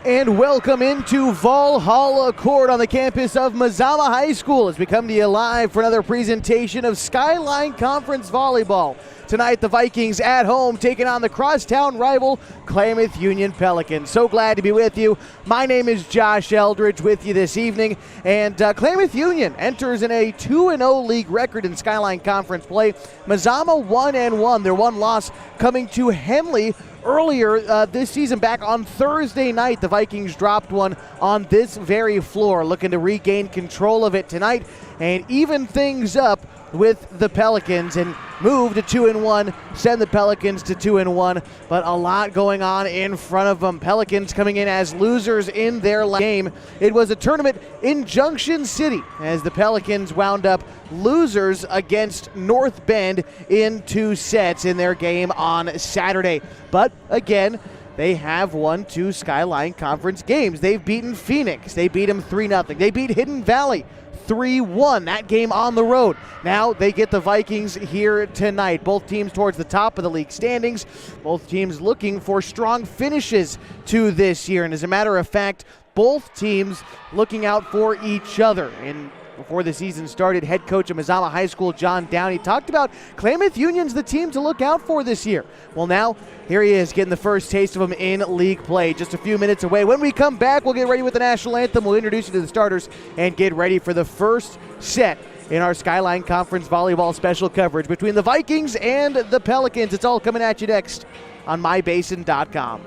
And welcome into Valhalla Court on the campus of Mazama High School as we come to you live for another presentation of Skyline Conference Volleyball. Tonight, the Vikings at home taking on the crosstown rival Klamath Union Pelicans. So glad to be with you. My name is Josh Eldridge with you this evening. And Klamath Union enters in a 2-0 league record in Skyline Conference play. Mazama 1-1. Their one loss coming to Henley earlier this season. Back on Thursday night, the Vikings dropped one on this very floor, looking to regain control of it tonight and even things up with the Pelicans and move to 2-1, send the Pelicans to 2-1, but a lot going on in front of them. Pelicans coming in as losers in their last game. It was a tournament in Junction City as the Pelicans wound up losers against North Bend in 2 sets in their game on Saturday. But again, they have won 2 Skyline Conference games. They've beaten Phoenix. They beat them 3-0. They beat Hidden Valley 3-1, that game on the road. Now they get the Vikings here tonight. Both teams towards the top of the league standings. Both teams looking for strong finishes to this year. And as a matter of fact, both teams looking out for each other. And before the season started, head coach of Mazama High School, John Downey, talked about Klamath Union's the team to look out for this year. Well, now here he is getting the first taste of them in league play. Just a few minutes away. When we come back, we'll get ready with the national anthem. We'll introduce you to the starters and get ready for the first set in our Skyline Conference Volleyball special coverage between the Vikings and the Pelicans. It's all coming at you next on mybasin.com.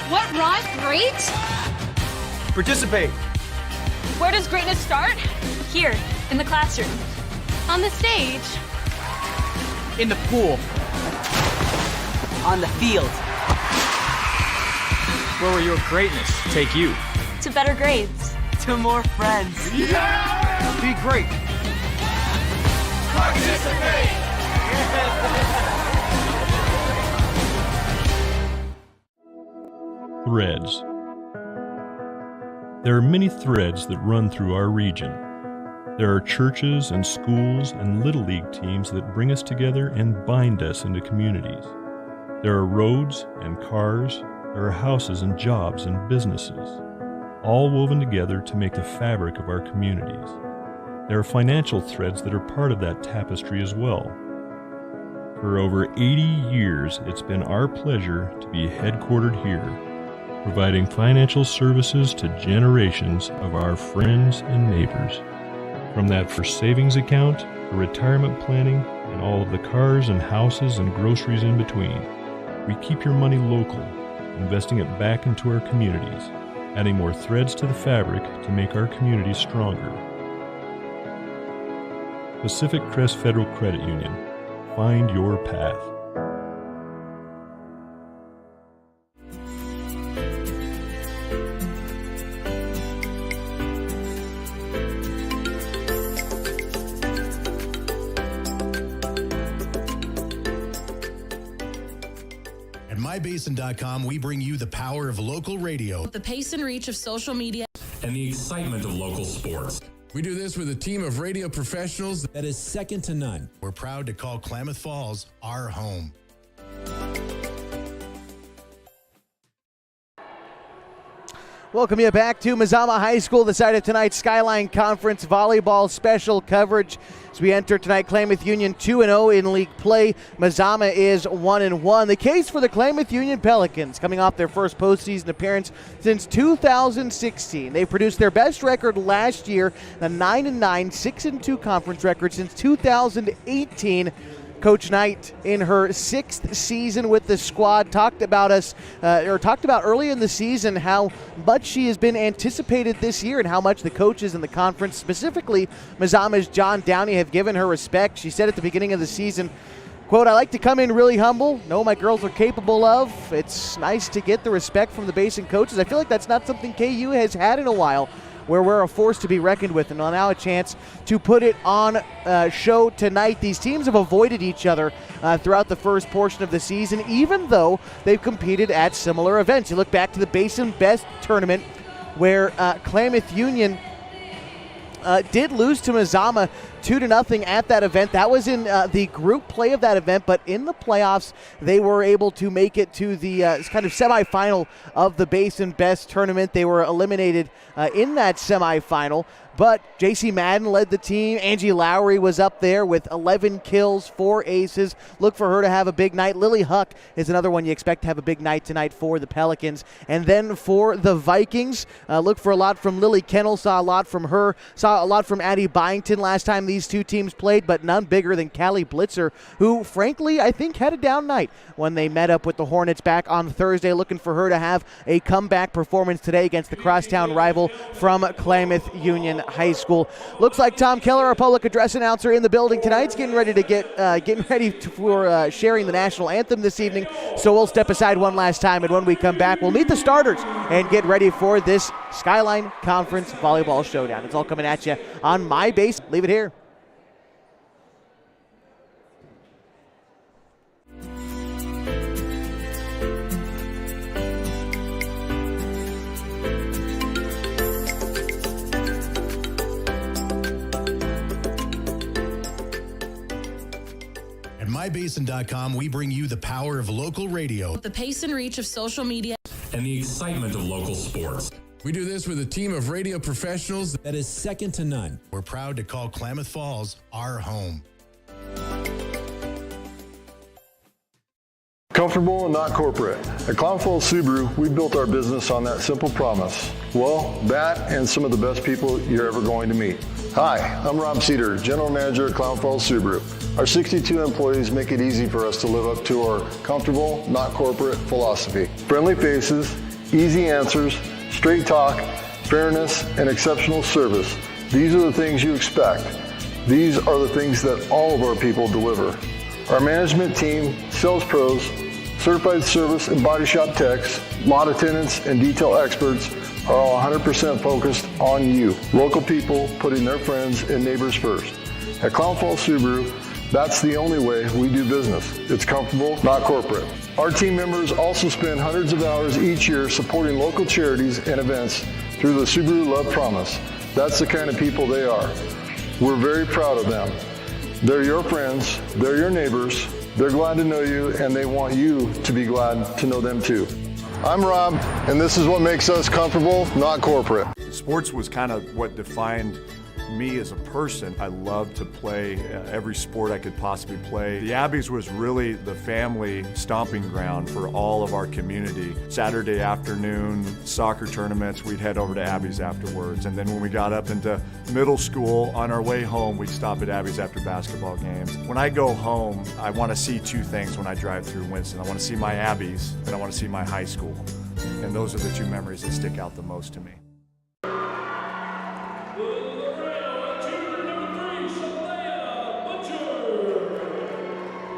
What brought great? Participate. Where does greatness start? Here, in the classroom. On the stage. In the pool. On the field. Where will your greatness take you? To better grades. To more friends. Yeah! Be great. Participate! Threads. There are many threads that run through our region. There are churches and schools and Little League teams that bring us together and bind us into communities. There are roads and cars. There are houses and jobs and businesses, all woven together to make the fabric of our communities. There are financial threads that are part of that tapestry as well. For over 80 years, it's been our pleasure to be headquartered here, providing financial services to generations of our friends and neighbors. From that first savings account, to retirement planning, and all of the cars and houses and groceries in between, we keep your money local, investing it back into our communities, adding more threads to the fabric to make our communities stronger. Pacific Crest Federal Credit Union. Find your path. MyBasin.com, we bring you the power of local radio, the pace and reach of social media, and the excitement of local sports. We do this with a team of radio professionals that is second to none. We're proud to call Klamath Falls our home. Welcome you back to Mazama High School, the site of tonight's Skyline Conference Volleyball special coverage. As we enter tonight, Klamath Union 2-0 in league play. Mazama is 1-1. The case for the Klamath Union Pelicans, coming off their first postseason appearance since 2016. They produced their best record last year, a 9-9, 6-2 conference record since 2018. Coach Knight, in her 6th season with the squad, talked about early in the season how much she has been anticipated this year and how much the coaches in the conference, specifically Mazama's John Downey, have given her respect. She said at the beginning of the season, quote, "I like to come in really humble, know my girls are capable of. It's nice to get the respect from the Basin coaches. I feel like that's not something KU has had in a while, where we're a force to be reckoned with." And now a chance to put it on show tonight. These teams have avoided each other throughout the first portion of the season, even though they've competed at similar events. You look back to the Basin Best Tournament, where Klamath Union did lose to Mazama 2-0 at that event. That was in the group play of that event, but in the playoffs, they were able to make it to the kind of semifinal of the Basin Best tournament. They were eliminated in that semifinal. But J.C. Madden led the team. Angie Lowry was up there with 11 kills, 4 aces. Look for her to have a big night. Lily Huck is another one you expect to have a big night tonight for the Pelicans. And then for the Vikings, look for a lot from Lily Kennel. Saw a lot from her. Saw a lot from Addie Byington last time these two teams played, but none bigger than Callie Blitzer, who, frankly, I think had a down night when they met up with the Hornets back on Thursday. Looking for her to have a comeback performance today against the crosstown rival from Klamath Union High School. Looks like Tom Keller, our public address announcer, in the building tonight. He's getting ready to for sharing the national anthem this evening. So we'll step aside one last time, and when we come back, we'll meet the starters and get ready for this Skyline Conference Volleyball Showdown. It's all coming at you on My Base. Leave it here. MyBasin.com, we bring you the power of local radio. The pace and reach of social media. And the excitement of local sports. We do this with a team of radio professionals that is second to none. We're proud to call Klamath Falls our home. Comfortable and not corporate. At Klamath Falls Subaru, we built our business on that simple promise. Well, that and some of the best people you're ever going to meet. Hi, I'm Rob Cedar, General Manager at Klamath Falls Subaru. Our 62 employees make it easy for us to live up to our comfortable, not corporate philosophy. Friendly faces, easy answers, straight talk, fairness, and exceptional service. These are the things you expect. These are the things that all of our people deliver. Our management team, sales pros, certified service and body shop techs, lot attendants, and detail experts are all 100% focused on you. Local people putting their friends and neighbors first. At Klamath Falls Subaru, that's the only way we do business. It's comfortable, not corporate. Our team members also spend hundreds of hours each year supporting local charities and events through the Subaru Love Promise. That's the kind of people they are. We're very proud of them. They're your friends, they're your neighbors, they're glad to know you, and they want you to be glad to know them too. I'm Rob, and this is what makes us comfortable, not corporate. Sports was kind of what defined me as a person. I loved to play every sport I could possibly play. The Abbeys was really the family stomping ground for all of our community. Saturday afternoon soccer tournaments, we'd head over to Abbeys afterwards. And then when we got up into middle school, on our way home, we'd stop at Abbeys after basketball games. When I go home, I want to see two things when I drive through Winston. I want to see my Abbeys, and I want to see my high school. And those are the two memories that stick out the most to me.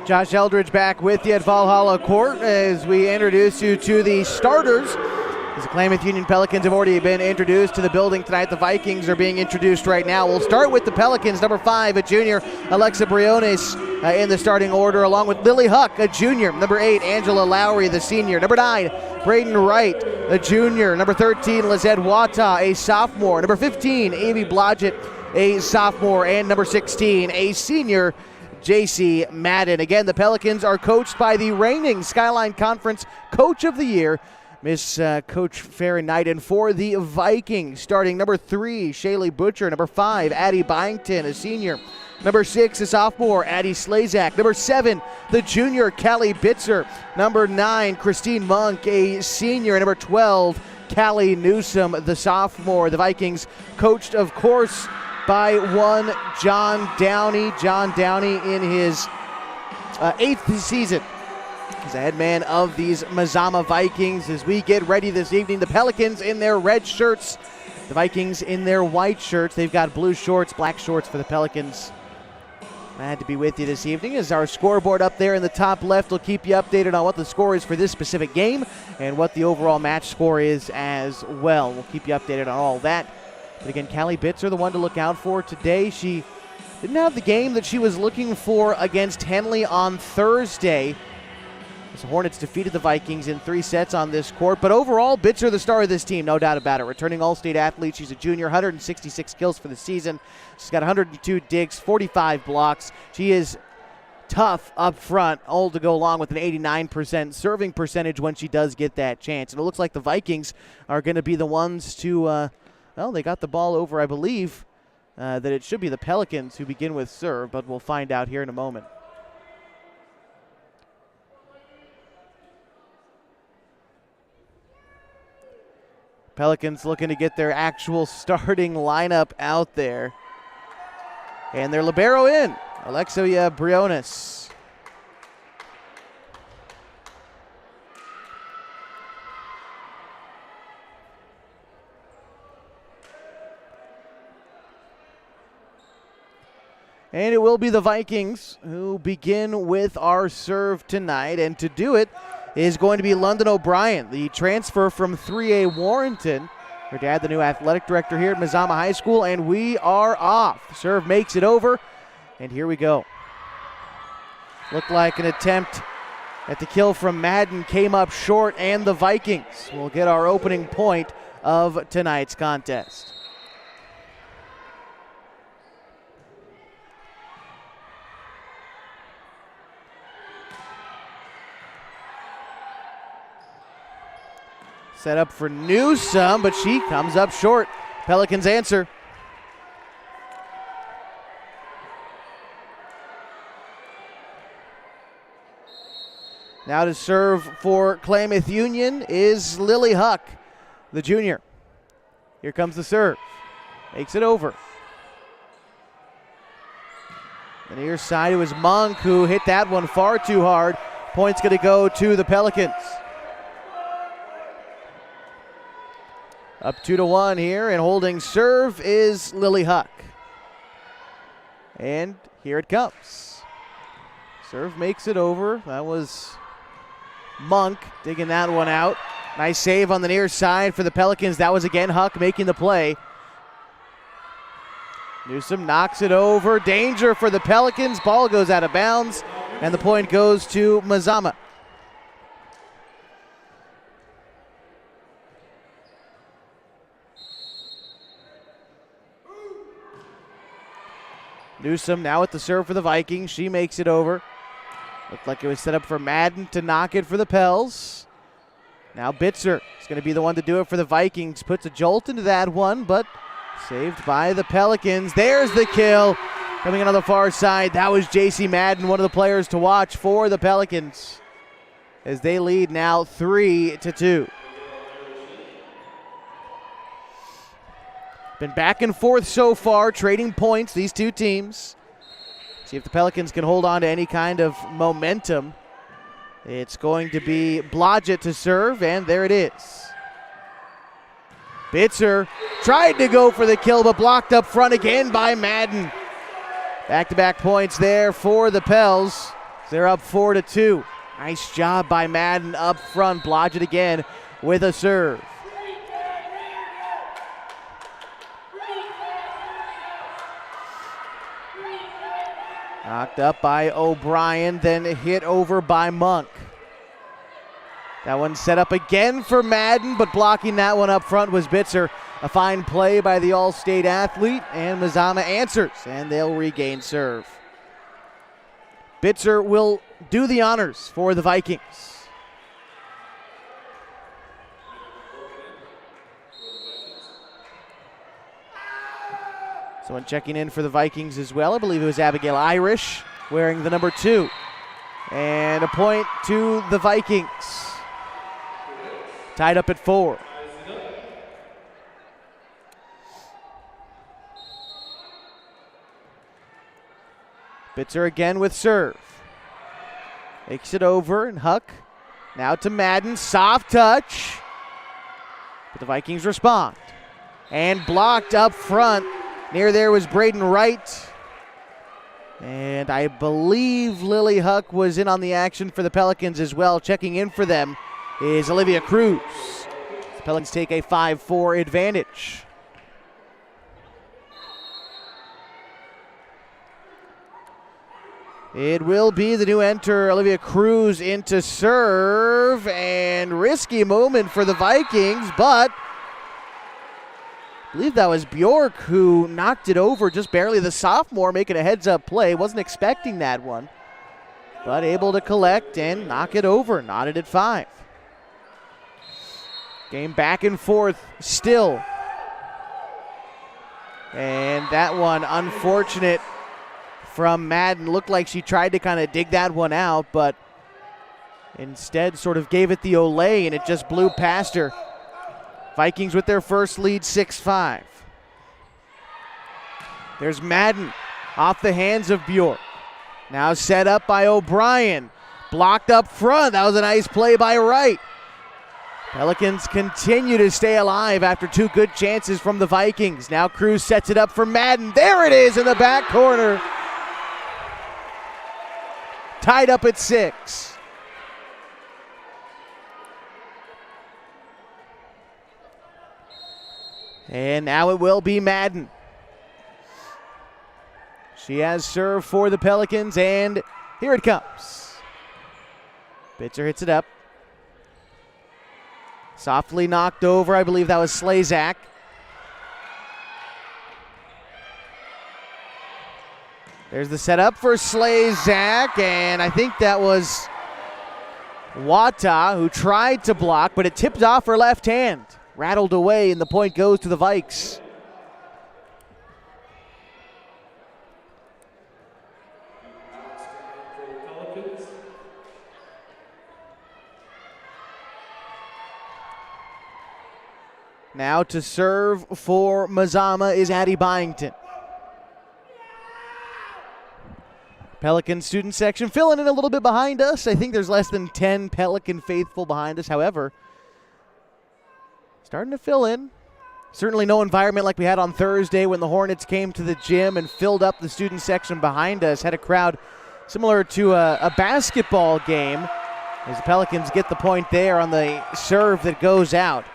Josh Eldridge back with you at Valhalla Court as we introduce you to the starters. As the Klamath Union Pelicans have already been introduced to the building tonight, the Vikings are being introduced right now. We'll start with the Pelicans. Number 5, a junior, Alexa Briones in the starting order, along with Lily Huck, a junior. Number 8, Angela Lowry, the senior. Number 9, Braden Wright, a junior. Number 13, Lizette Wata, a sophomore. Number 15, Amy Blodgett, a sophomore. And number 16, a senior, J.C. Madden. Again, the Pelicans are coached by the reigning Skyline Conference Coach of the Year, Miss Coach Farron Knight. And for the Vikings, starting number 3, Shaylee Butcher. Number 5, Addie Byington, a senior. Number 6, a sophomore, Addie Slazak. Number 7, the junior, Callie Bitzer. Number 9, Christine Monk, a senior. And number 12, Callie Newsom, the sophomore. The Vikings coached, of course, by one John Downey. John Downey in his 8th season as the head man of these Mazama Vikings. As we get ready this evening, the Pelicans in their red shirts, the Vikings in their white shirts. They've got blue shorts, black shorts for the Pelicans. Glad to be with you this evening as our scoreboard up there in the top left will keep you updated on what the score is for this specific game and what the overall match score is as well. We'll keep you updated on all that. But again, Callie Bitzer, the one to look out for today. She didn't have the game that she was looking for against Henley on Thursday. The Hornets defeated the Vikings in 3 sets on this court, but overall, Bitzer the star of this team, no doubt about it. Returning All-State athlete, she's a junior, 166 kills for the season. She's got 102 digs, 45 blocks. She is tough up front, all to go along with an 89% serving percentage when she does get that chance. And it looks like the Vikings are going to be the ones to, well, they got the ball over, I believe, that it should be the Pelicans who begin with serve, but we'll find out here in a moment. Pelicans looking to get their actual starting lineup out there. And their libero in, Alexia Briones. And it will be the Vikings who begin with our serve tonight. And to do it is going to be London O'Brien, the transfer from 3A Warrenton. Her dad, the new athletic director here at Mazama High School, and we are off. The serve makes it over, and here we go. Looked like an attempt at the kill from Madden came up short, and the Vikings will get our opening point of tonight's contest. Set up for Newsome, but she comes up short. Pelicans answer. Now to serve for Klamath Union is Lily Huck, the junior. Here comes the serve. Makes it over. The near side, it was Monk who hit that one far too hard. Point's going to go to the Pelicans. Up 2-1 here, and holding serve is Lily Huck. And here it comes. Serve makes it over. That was Monk digging that one out. Nice save on the near side for the Pelicans. That was again Huck making the play. Newsome knocks it over. Danger for the Pelicans. Ball goes out of bounds, and the point goes to Mazama. Newsome now at the serve for the Vikings. She makes it over. Looked like it was set up for Madden to knock it for the Pels. Now Bitzer is going to be the one to do it for the Vikings. Puts a jolt into that one, but saved by the Pelicans. There's the kill. Coming in on the far side, that was J.C. Madden, one of the players to watch for the Pelicans, as they lead now 3-2. Been back and forth so far, trading points, these two teams. See if the Pelicans can hold on to any kind of momentum. It's going to be Blodgett to serve, and there it is. Bitzer tried to go for the kill, but blocked up front again by Madden. Back-to-back points there for the Pels. They're up 4-2. Nice job by Madden up front. Blodgett again with a serve. Knocked up by O'Brien, then hit over by Monk. That one set up again for Madden, but blocking that one up front was Bitzer. A fine play by the All-State athlete, and Mazama answers, and they'll regain serve. Bitzer will do the honors for the Vikings. Someone checking in for the Vikings as well. I believe it was Abigail Irish wearing the number 2. And a point to the Vikings. Tied up at 4. Bitzer again with serve. Makes it over, and Huck now to Madden. Soft touch. But the Vikings respond. And blocked up front. Near there was Braden Wright. And I believe Lily Huck was in on the action for the Pelicans as well. Checking in for them is Olivia Cruz. The Pelicans take a 5-4 advantage. It will be the new enter, Olivia Cruz, into serve, and risky moment for the Vikings, but I believe that was Bjork who knocked it over just barely. The sophomore making a heads-up play. Wasn't expecting that one, but able to collect and knock it over. Knotted at 5. Game back and forth still. And that one unfortunate from Madden. Looked like she tried to kind of dig that one out, but instead sort of gave it the Olay, and it just blew past her. Vikings with their first lead, 6-5. There's Madden off the hands of Bjork. Now set up by O'Brien. Blocked up front. That was a nice play by Wright. Pelicans continue to stay alive after 2 good chances from the Vikings. Now Cruz sets it up for Madden. There it is in the back corner. Tied up at 6. And now it will be Madden. She has served for the Pelicans, and here it comes. Bitzer hits it up. Softly knocked over. I believe that was Slazak. There's the setup for Slazak, and I think that was Wata who tried to block, but it tipped off her left hand. Rattled away, and the point goes to the Vikes. Now to serve for Mazama is Addie Byington. Pelican student section filling in a little bit behind us. I think there's less than 10 Pelican faithful behind us. However, starting to fill in. Certainly no environment like we had on Thursday when the Hornets came to the gym and filled up the student section behind us. Had a crowd similar to a basketball game as the Pelicans get the point there on the serve that goes out.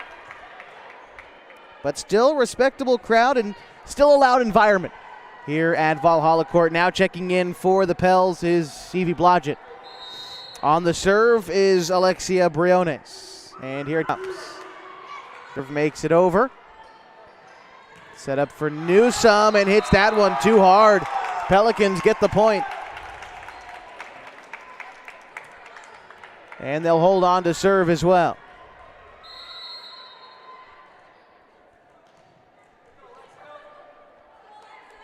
But still respectable crowd and still a loud environment here at Valhalla Court. Now checking in for the Pels is Evie Blodgett. On the serve is Alexia Briones. And here it comes. Serve makes it over. Set up for Newsome and hits that one too hard. Pelicans get the point. And they'll hold on to serve as well.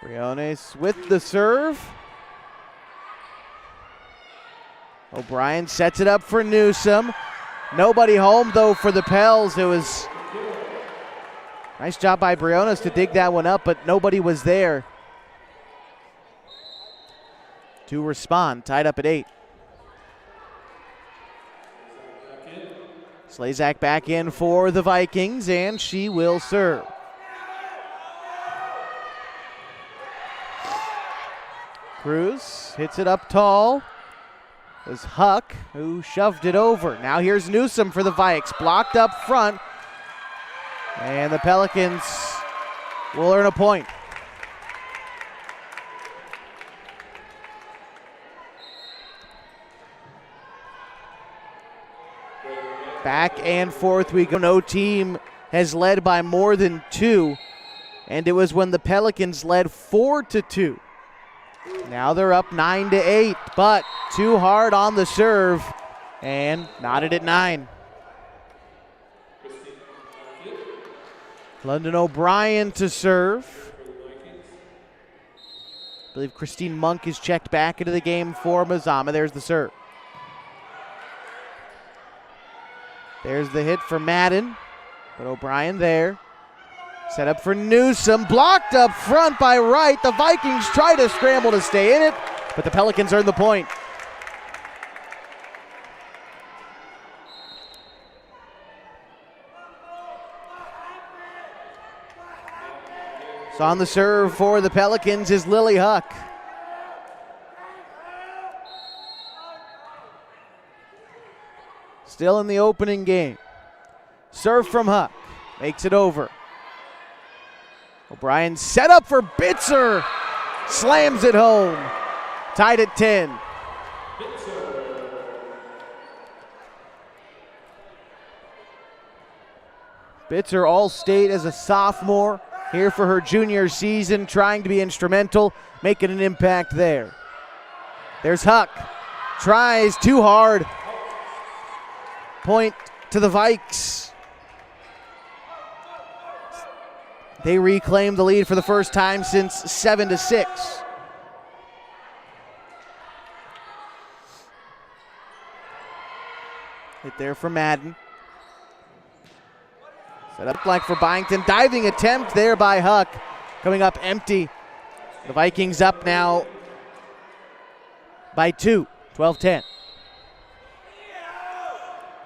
Briones with the serve. O'Brien sets it up for Newsome. Nobody home though for the Pels. It was nice job by Briones to dig that one up, but nobody was there to respond. Tied up at 8. Slazak back in for the Vikings, and she will serve. Cruz hits it up tall. It was Huck who shoved it over. Now here's Newsome for the Vikes. Blocked up front. And the Pelicans will earn a point. Back and forth we go. No team has led by more than 2. And it was when the Pelicans led 4-2. Now they're up 9-8, but too hard on the serve and knotted at 9. London O'Brien to serve. I believe Christine Monk is checked back into the game for Mazama. There's the serve. There's the hit for Madden, but O'Brien there. Set up for Newsome, blocked up front by Wright. The Vikings try to scramble to stay in it, but the Pelicans earn the point. So on the serve for the Pelicans is Lily Huck. Still in the opening game. Serve from Huck, makes it over. O'Brien set up for Bitzer. Slams it home. Tied at 10. Bitzer All-State as a sophomore, here for her junior season, trying to be instrumental, making an impact there. There's Huck. Tries too hard. Point to the Vikes. They reclaim the lead for the first time since 7-6. Hit there for Madden. Set up like for Byington. Diving attempt there by Huck. Coming up empty. The Vikings up now by 2, 12-10.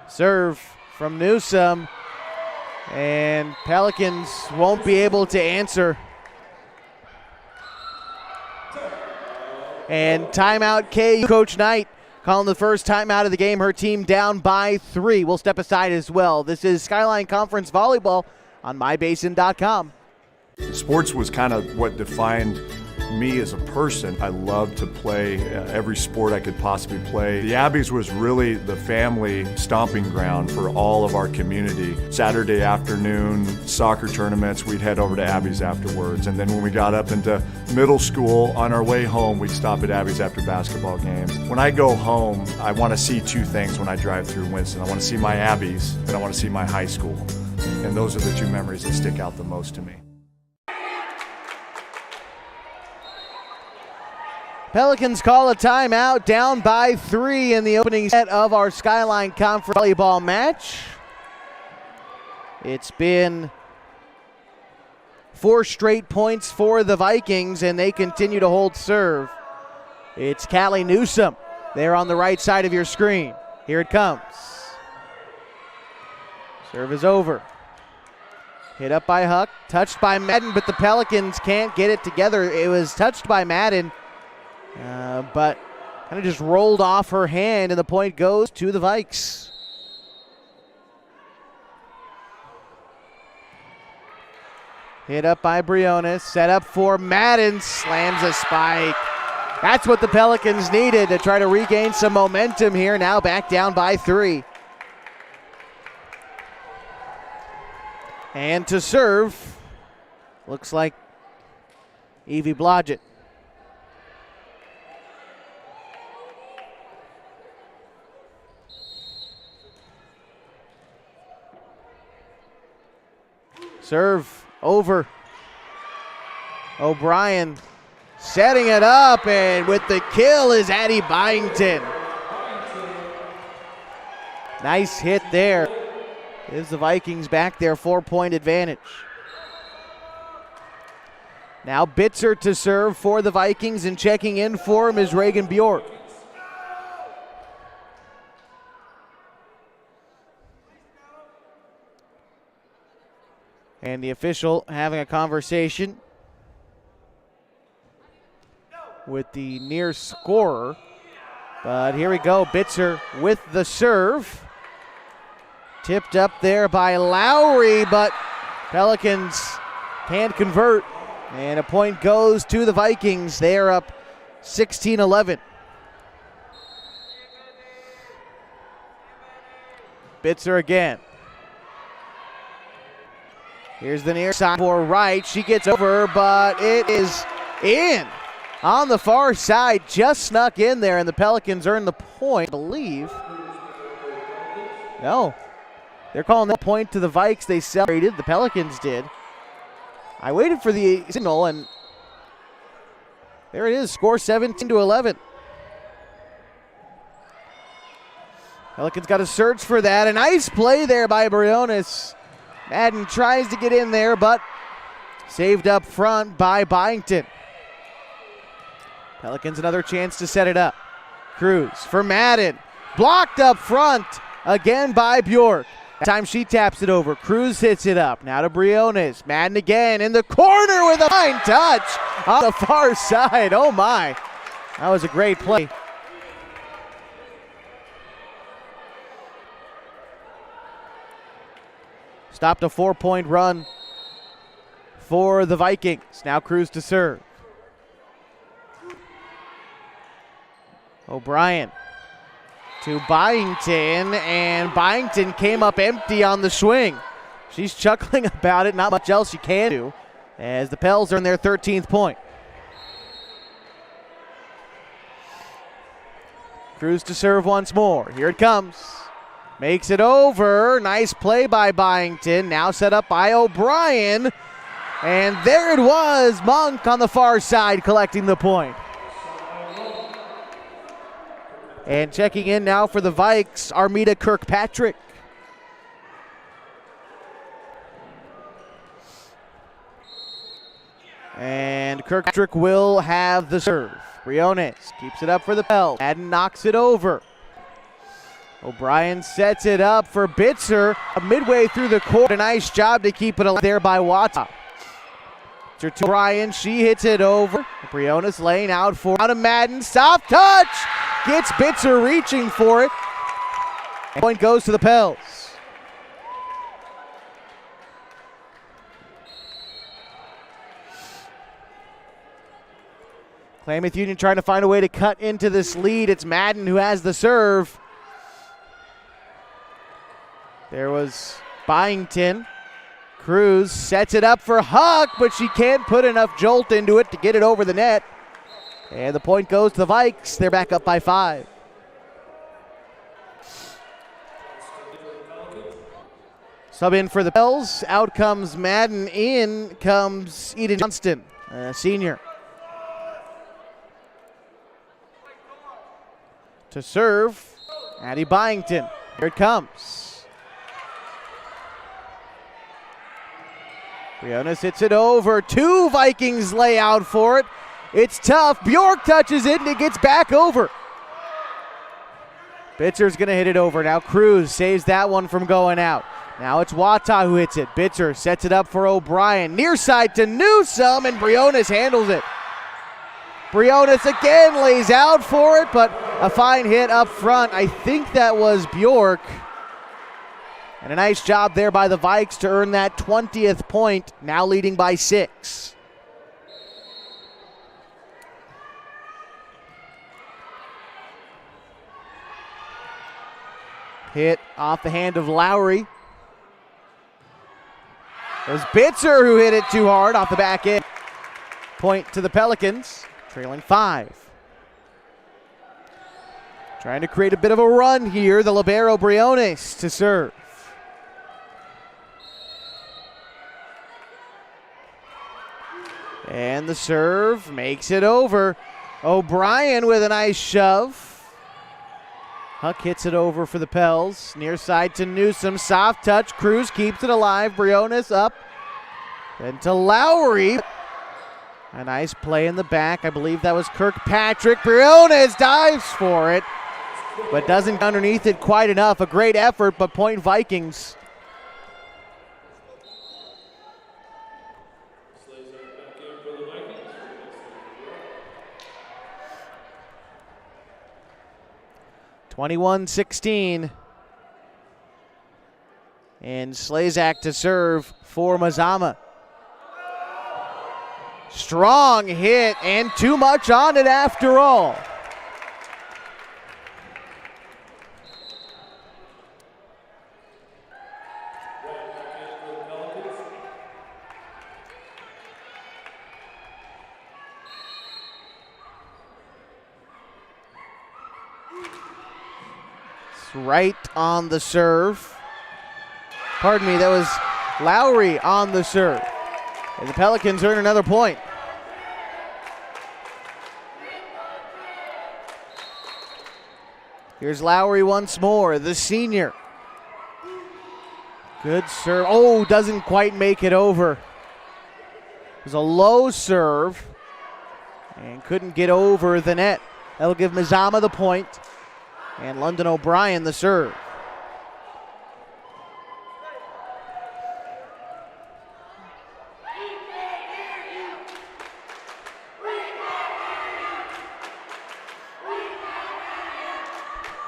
Serve from Newsome. And Pelicans won't be able to answer. And timeout KU. Coach Knight calling the first timeout of the game. Her team down by 3. We'll step aside as well. This is Skyline Conference Volleyball on mybasin.com. Sports was kind of what defined me as a person. I loved to play every sport I could possibly play. The Abbeys was really the family stomping ground for all of our community. Saturday afternoon soccer tournaments, we'd head over to Abbeys afterwards. And then when we got up into middle school, on our way home, we'd stop at Abbeys after basketball games. When I go home, I want to see 2 things when I drive through Winston. I want to see my Abbeys and I want to see my high school. And those are the 2 memories that stick out the most to me. Pelicans call a timeout, down by 3 in the opening set of our Skyline Conference volleyball match. It's been 4 straight points for the Vikings, and they continue to hold serve. It's Callie Newsome there on the right side of your screen. Here it comes. Serve is over. Hit up by Huck, touched by Madden, but the Pelicans can't get it together. It was touched by Madden. But kind of just rolled off her hand, and the point goes to the Vikes. Hit up by Briones, set up for Madden, slams a spike. That's what the Pelicans needed to try to regain some momentum here, now back down by 3. And to serve, looks like Evie Blodgett. Serve over. O'Brien setting it up, and with the kill is Addie Byington. Nice hit there. Gives the Vikings back their 4-point advantage. Now Bitzer to serve for the Vikings, and checking in for him is Reagan Bjork. And the official having a conversation with the near scorer. But here we go, Bitzer with the serve. Tipped up there by Lowry, but Pelicans can't convert. And a point goes to the Vikings. They are up 16-11. Bitzer again. Here's the near side for right. She gets over, but it is in on the far side. Just snuck in there, and the Pelicans earn the point, I believe. No. They're calling that point to the Vikes. They celebrated. The Pelicans did. I waited for the signal, and there it is. Score 17-11. Pelicans got to search for that. A nice play there by Briones. Madden tries to get in there, but saved up front by Byington. Pelicans another chance to set it up. Cruz for Madden. Blocked up front again by Bjork. That time she taps it over. Cruz hits it up. Now to Briones. Madden again in the corner with a fine touch on the far side. Oh my. That was a great play. Stopped a 4-point run for the Vikings. Now Cruz to serve. O'Brien to Byington, and Byington came up empty on the swing. She's chuckling about it, not much else she can do, as the Pels earn their 13th point. Cruz to serve once more. Here it comes. Makes it over. Nice play by Byington. Now set up by O'Brien. And there it was. Monk on the far side collecting the point. And checking in now for the Vikes, Armida Kirkpatrick. And Kirkpatrick will have the serve. Briones keeps it up for the Pels. Madden knocks it over. O'Brien sets it up for Bitzer. Midway through the court, a nice job to keep it alive there by Wata. To O'Brien, she hits it over. Briones laying out to Madden. Soft touch! Gets Bitzer reaching for it. Point goes to the Pels. Klamath Union trying to find a way to cut into this lead. It's Madden who has the serve. There was Byington. Cruz sets it up for Huck, but she can't put enough jolt into it to get it over the net. And the point goes to the Vikes. They're back up by 5. Sub in for the Pels. Out comes Madden. In comes Eden Johnston, a senior. To serve, Addie Byington. Here it comes. Briones hits it over. 2 Vikings lay out for it. It's tough. Bjork touches it and it gets back over. Bitzer's going to hit it over. Now Cruz saves that one from going out. Now it's Wata who hits it. Bitzer sets it up for O'Brien. Near side to Newsome, and Briones handles it. Briones again lays out for it, but a fine hit up front. I think that was Bjork. And a nice job there by the Vikes to earn that 20th point, now leading by 6. Hit off the hand of Lowry. It was Bitzer who hit it too hard off the back end. Point to the Pelicans, trailing 5. Trying to create a bit of a run here, the libero Briones to serve. And the serve makes it over. O'Brien with a nice shove. Huck hits it over for the Pels. Near side to Newsome. Soft touch. Cruz keeps it alive. Briones up. Then to Lowry. A nice play in the back. I believe that was Kirkpatrick. Briones dives for it, but doesn't underneath it quite enough. A great effort, but point Vikings. (21-16). And Slazak to serve for Mazama. Strong hit and too much on it after all. It's right on the serve. Pardon me, that was Lowry on the serve. And the Pelicans earn another point. Here's Lowry once more, the senior. Good serve. Oh, doesn't quite make it over. It was a low serve and couldn't get over the net. That'll give Mazama the point and London O'Brien the serve.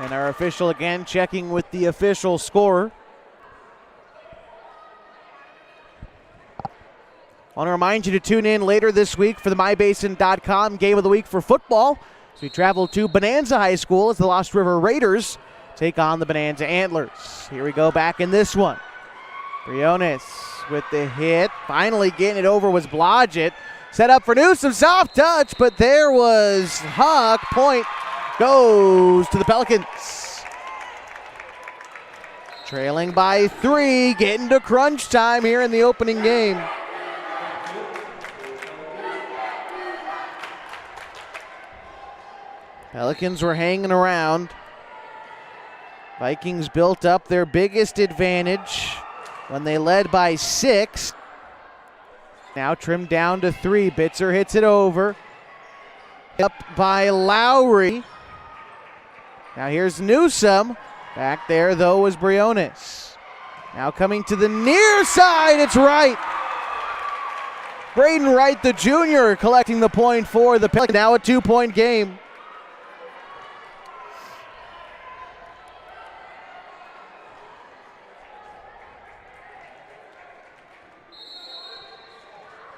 And our official again checking with the official scorer. I want to remind you to tune in later this week for the MyBasin.com Game of the Week for football. So we travel to Bonanza High School as the Lost River Raiders take on the Bonanza Antlers. Here we go back in this one. Briones with the hit. Finally getting it over was Blodgett. Set up for Newsom, soft touch, but there was Huck. Point goes to the Pelicans. Trailing by 3, getting to crunch time here in the opening game. Pelicans were hanging around. Vikings built up their biggest advantage when they led by 6. Now trimmed down to 3. Bitzer hits it over. Up by Lowry. Now here's Newsom. Back there, though, was Briones. Now coming to the near side, it's Wright. Braden Wright, the junior, collecting the point for the Pelicans. Now a 2-point game.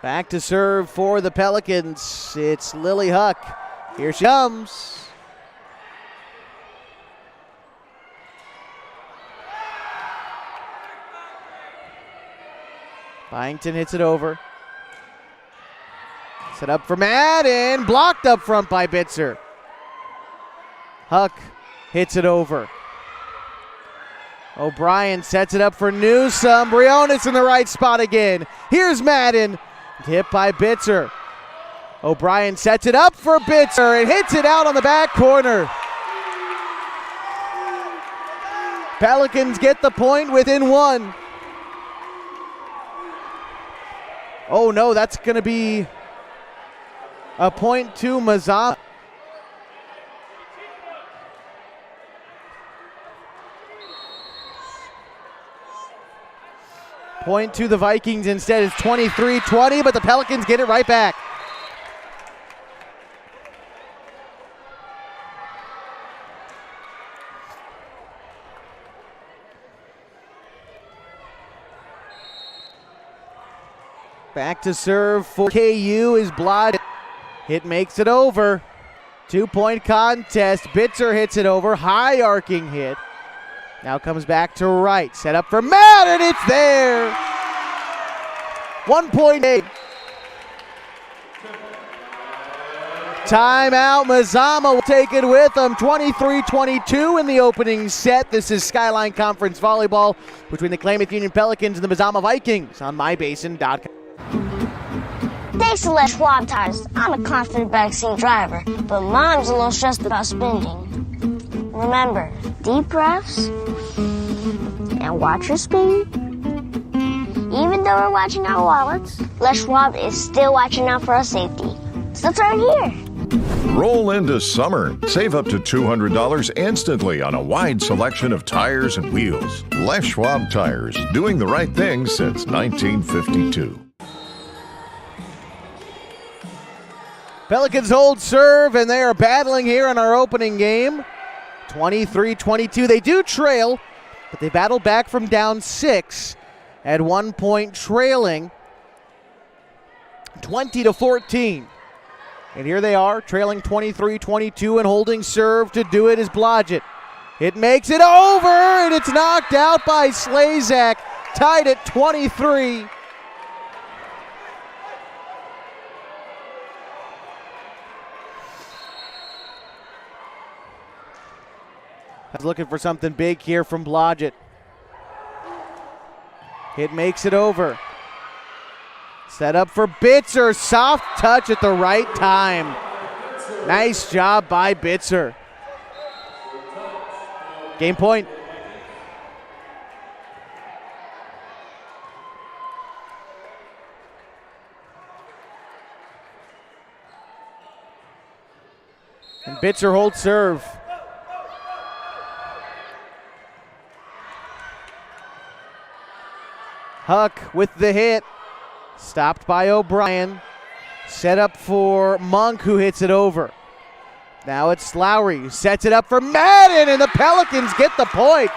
Back to serve for the Pelicans. It's Lily Huck. Here she comes. Byington hits it over. Set up for Madden. Blocked up front by Bitzer. Huck hits it over. O'Brien sets it up for Newsom. Briones in the right spot again. Here's Madden. Hit by Bitzer. O'Brien sets it up for Bitzer and hits it out on the back corner. Pelicans get the point within 1. Oh no, that's going to be a point to Mazama. Point to the Vikings instead. It's 23-20, but the Pelicans get it right back. Back to serve for KU is Blodgett. Hit makes it over. 2-point contest. Bitzer hits it over. High arcing hit. Now comes back to Wright. Set up for Madden. It's there. 1-point game. Timeout. Mazama will take it with them. 23-22 in the opening set. This is Skyline Conference Volleyball between the Klamath Union Pelicans and the Mazama Vikings on mybasin.com. Thanks to Les Schwab Tires, I'm a confident backseat driver, but Mom's a little stressed about spending. Remember, deep breaths and watch your speed. Even though we're watching our wallets, Les Schwab is still watching out for our safety. So turn here. Roll into summer. Save up to $200 instantly on a wide selection of tires and wheels. Les Schwab Tires, doing the right thing since 1952. Pelicans hold serve, and they are battling here in our opening game. 23-22. They do trail, but they battled back from down 6 at 1 point, trailing 20-14. And here they are, trailing 23-22 and holding serve to do it is Blodgett. It makes it over, and it's knocked out by Slazak, tied at 23. I was looking for something big here from Blodgett. It makes it over. Set up for Bitzer. Soft touch at the right time. Nice job by Bitzer. Game point. And Bitzer holds serve. Huck with the hit. Stopped by O'Brien. Set up for Monk, who hits it over. Now it's Lowry, who sets it up for Madden, and the Pelicans get the point.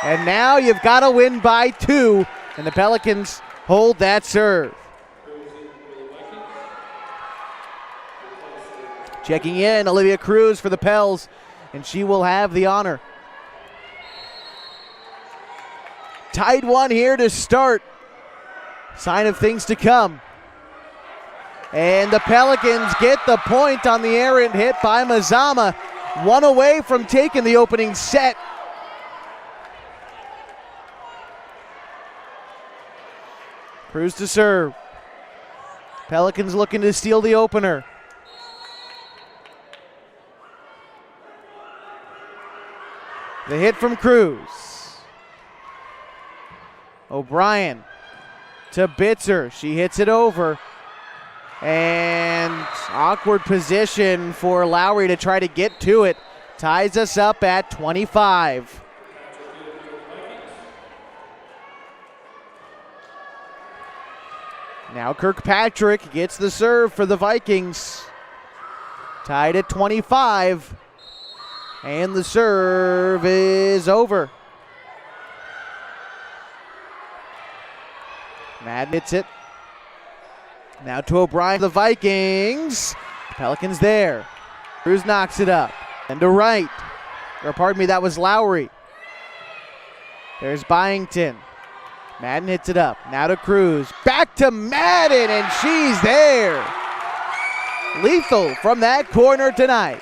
And now you've got to win by 2, and the Pelicans hold that serve. Checking in, Olivia Cruz for the Pels, and she will have the honor. Tied one here to start. Sign of things to come. And the Pelicans get the point on the errant hit by Mazama. One away from taking the opening set. Cruz to serve. Pelicans looking to steal the opener. The hit from Cruz. O'Brien to Bitzer. She hits it over. And awkward position for Lowry to try to get to it. Ties us up at 25. Now Kirkpatrick gets the serve for the Vikings. Tied at 25. And the serve is over. Madden hits it. Now to O'Brien, the Vikings. Pelicans there. Cruz knocks it up. And to Wright. Or pardon me, that was Lowry. There's Byington. Madden hits it up. Now to Cruz. Back to Madden, and she's there. Lethal from that corner tonight.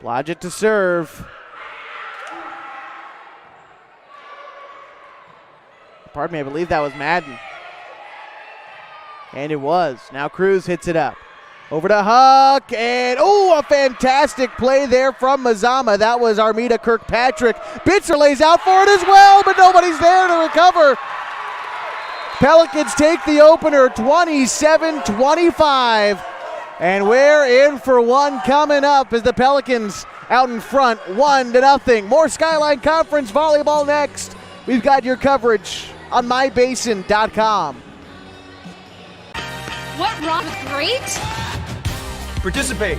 Blodgett to serve. Pardon me, I believe that was Madden. And it was. Now Cruz hits it up. Over to Huck, and a fantastic play there from Mazama. That was Armida Kirkpatrick. Bitzer lays out for it as well, but nobody's there to recover. Pelicans take the opener 27-25. And we're in for one coming up as the Pelicans out in front, 1-0. More Skyline Conference volleyball next. We've got your coverage on mybasin.com. What wrong with great? Participate.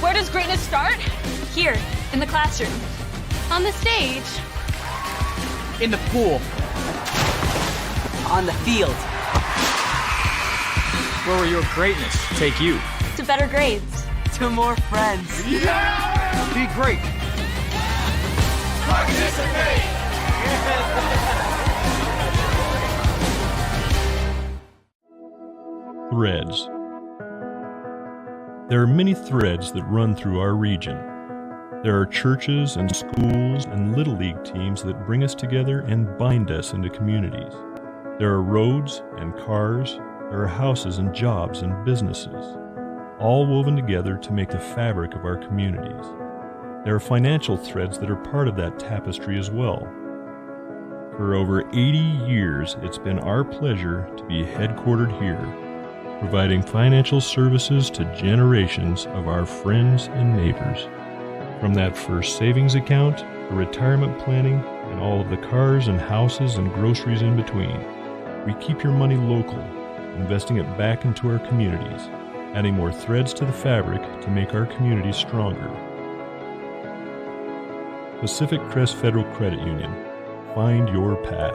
Where does greatness start? Here, in the classroom. On the stage. In the pool. On the field. Where will your greatness take you? To better grades. To more friends. Yeah! Be great. Participate! Threads. There are many threads that run through our region. There are churches and schools and Little League teams that bring us together and bind us into communities. There are roads and cars. There are houses and jobs and businesses, all woven together to make the fabric of our communities. There are financial threads that are part of that tapestry as well. For over 80 years, it's been our pleasure to be headquartered here, providing financial services to generations of our friends and neighbors. From that first savings account, to retirement planning, and all of the cars and houses and groceries in between, we keep your money local, investing it back into our communities, adding more threads to the fabric to make our communities stronger. Pacific Crest Federal Credit Union. Find your path.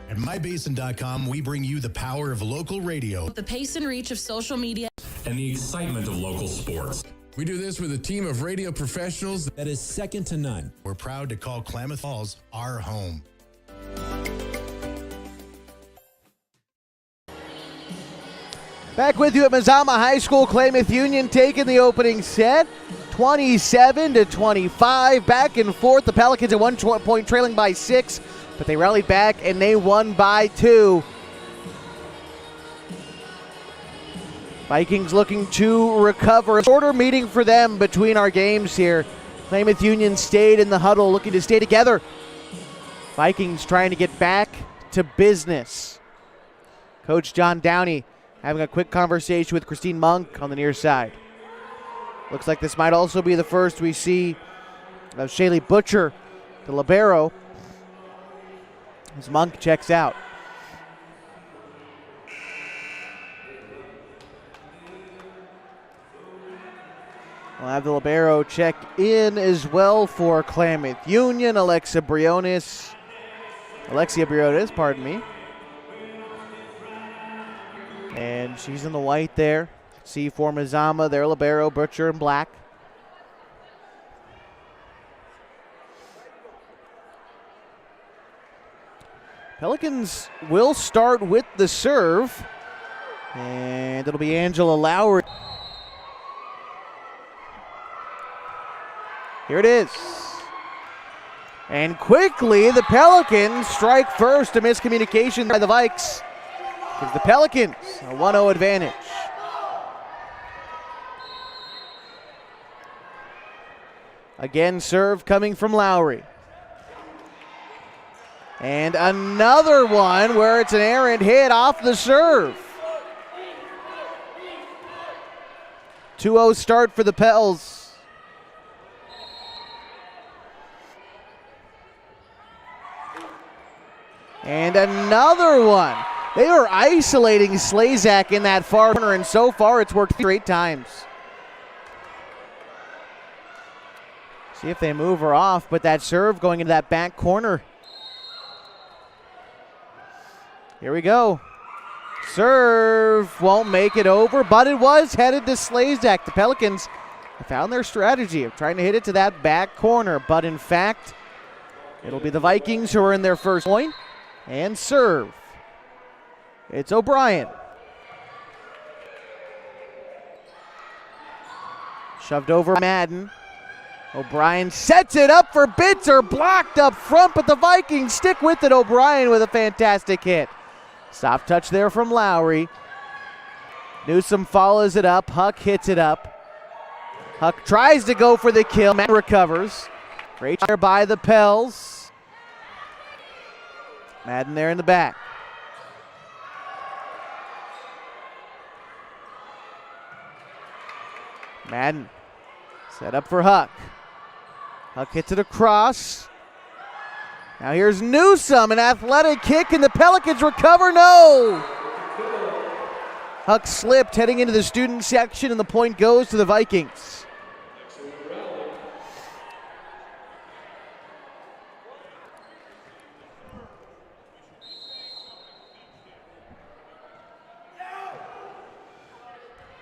At mybasin.com, we bring you the power of local radio, The pace and reach of social media, and the excitement of local sports. We do this with a team of radio professionals that is second to none. We're proud to call Klamath Falls our home. Back with you at Mazama High School. Klamath Union taking the opening set, 27-25. Back and forth. The Pelicans at 1 point trailing by 6, but they rallied back and they won by 2. Vikings looking to recover. A shorter meeting for them between our games here. Klamath Union stayed in the huddle, looking to stay together. Vikings trying to get back to business. Coach John Downey having a quick conversation with Christine Monk on the near side. Looks like this might also be the first we see of Shaylee Butcher, the libero, as Monk checks out. We'll have the libero check in as well for Klamath Union, Alexia Briones, pardon me. And she's in the white there. C for Mazama, their libero, Butcher in black. Pelicans will start with the serve. And it'll be Angela Lowry. Here it is. And quickly, the Pelicans strike first. A miscommunication by the Vikes. Gives the Pelicans a 1-0 advantage. Again, serve coming from Lowry. And another one where it's an errant hit off the serve. 2-0 start for the Pels. And another one. They are isolating Slazak in that far corner, and so far it's worked 3 times. See if they move her off, but that serve going into that back corner. Here we go. Serve won't make it over, but it was headed to Slazak. The Pelicans found their strategy of trying to hit it to that back corner, but in fact, it'll be the Vikings who are in their first point. And serve. It's O'Brien. Shoved over Madden. O'Brien sets it up for Bitzer. Blocked up front, but the Vikings stick with it. O'Brien with a fantastic hit. Soft touch there from Lowry. Newsom follows it up. Huck hits it up. Huck tries to go for the kill. Madden recovers. Great there by the Pels. Madden there in the back. Madden set up for Huck. Huck hits it across. Now here's Newsom, an athletic kick, and the Pelicans recover. No! Huck slipped heading into the student section, and the point goes to the Vikings.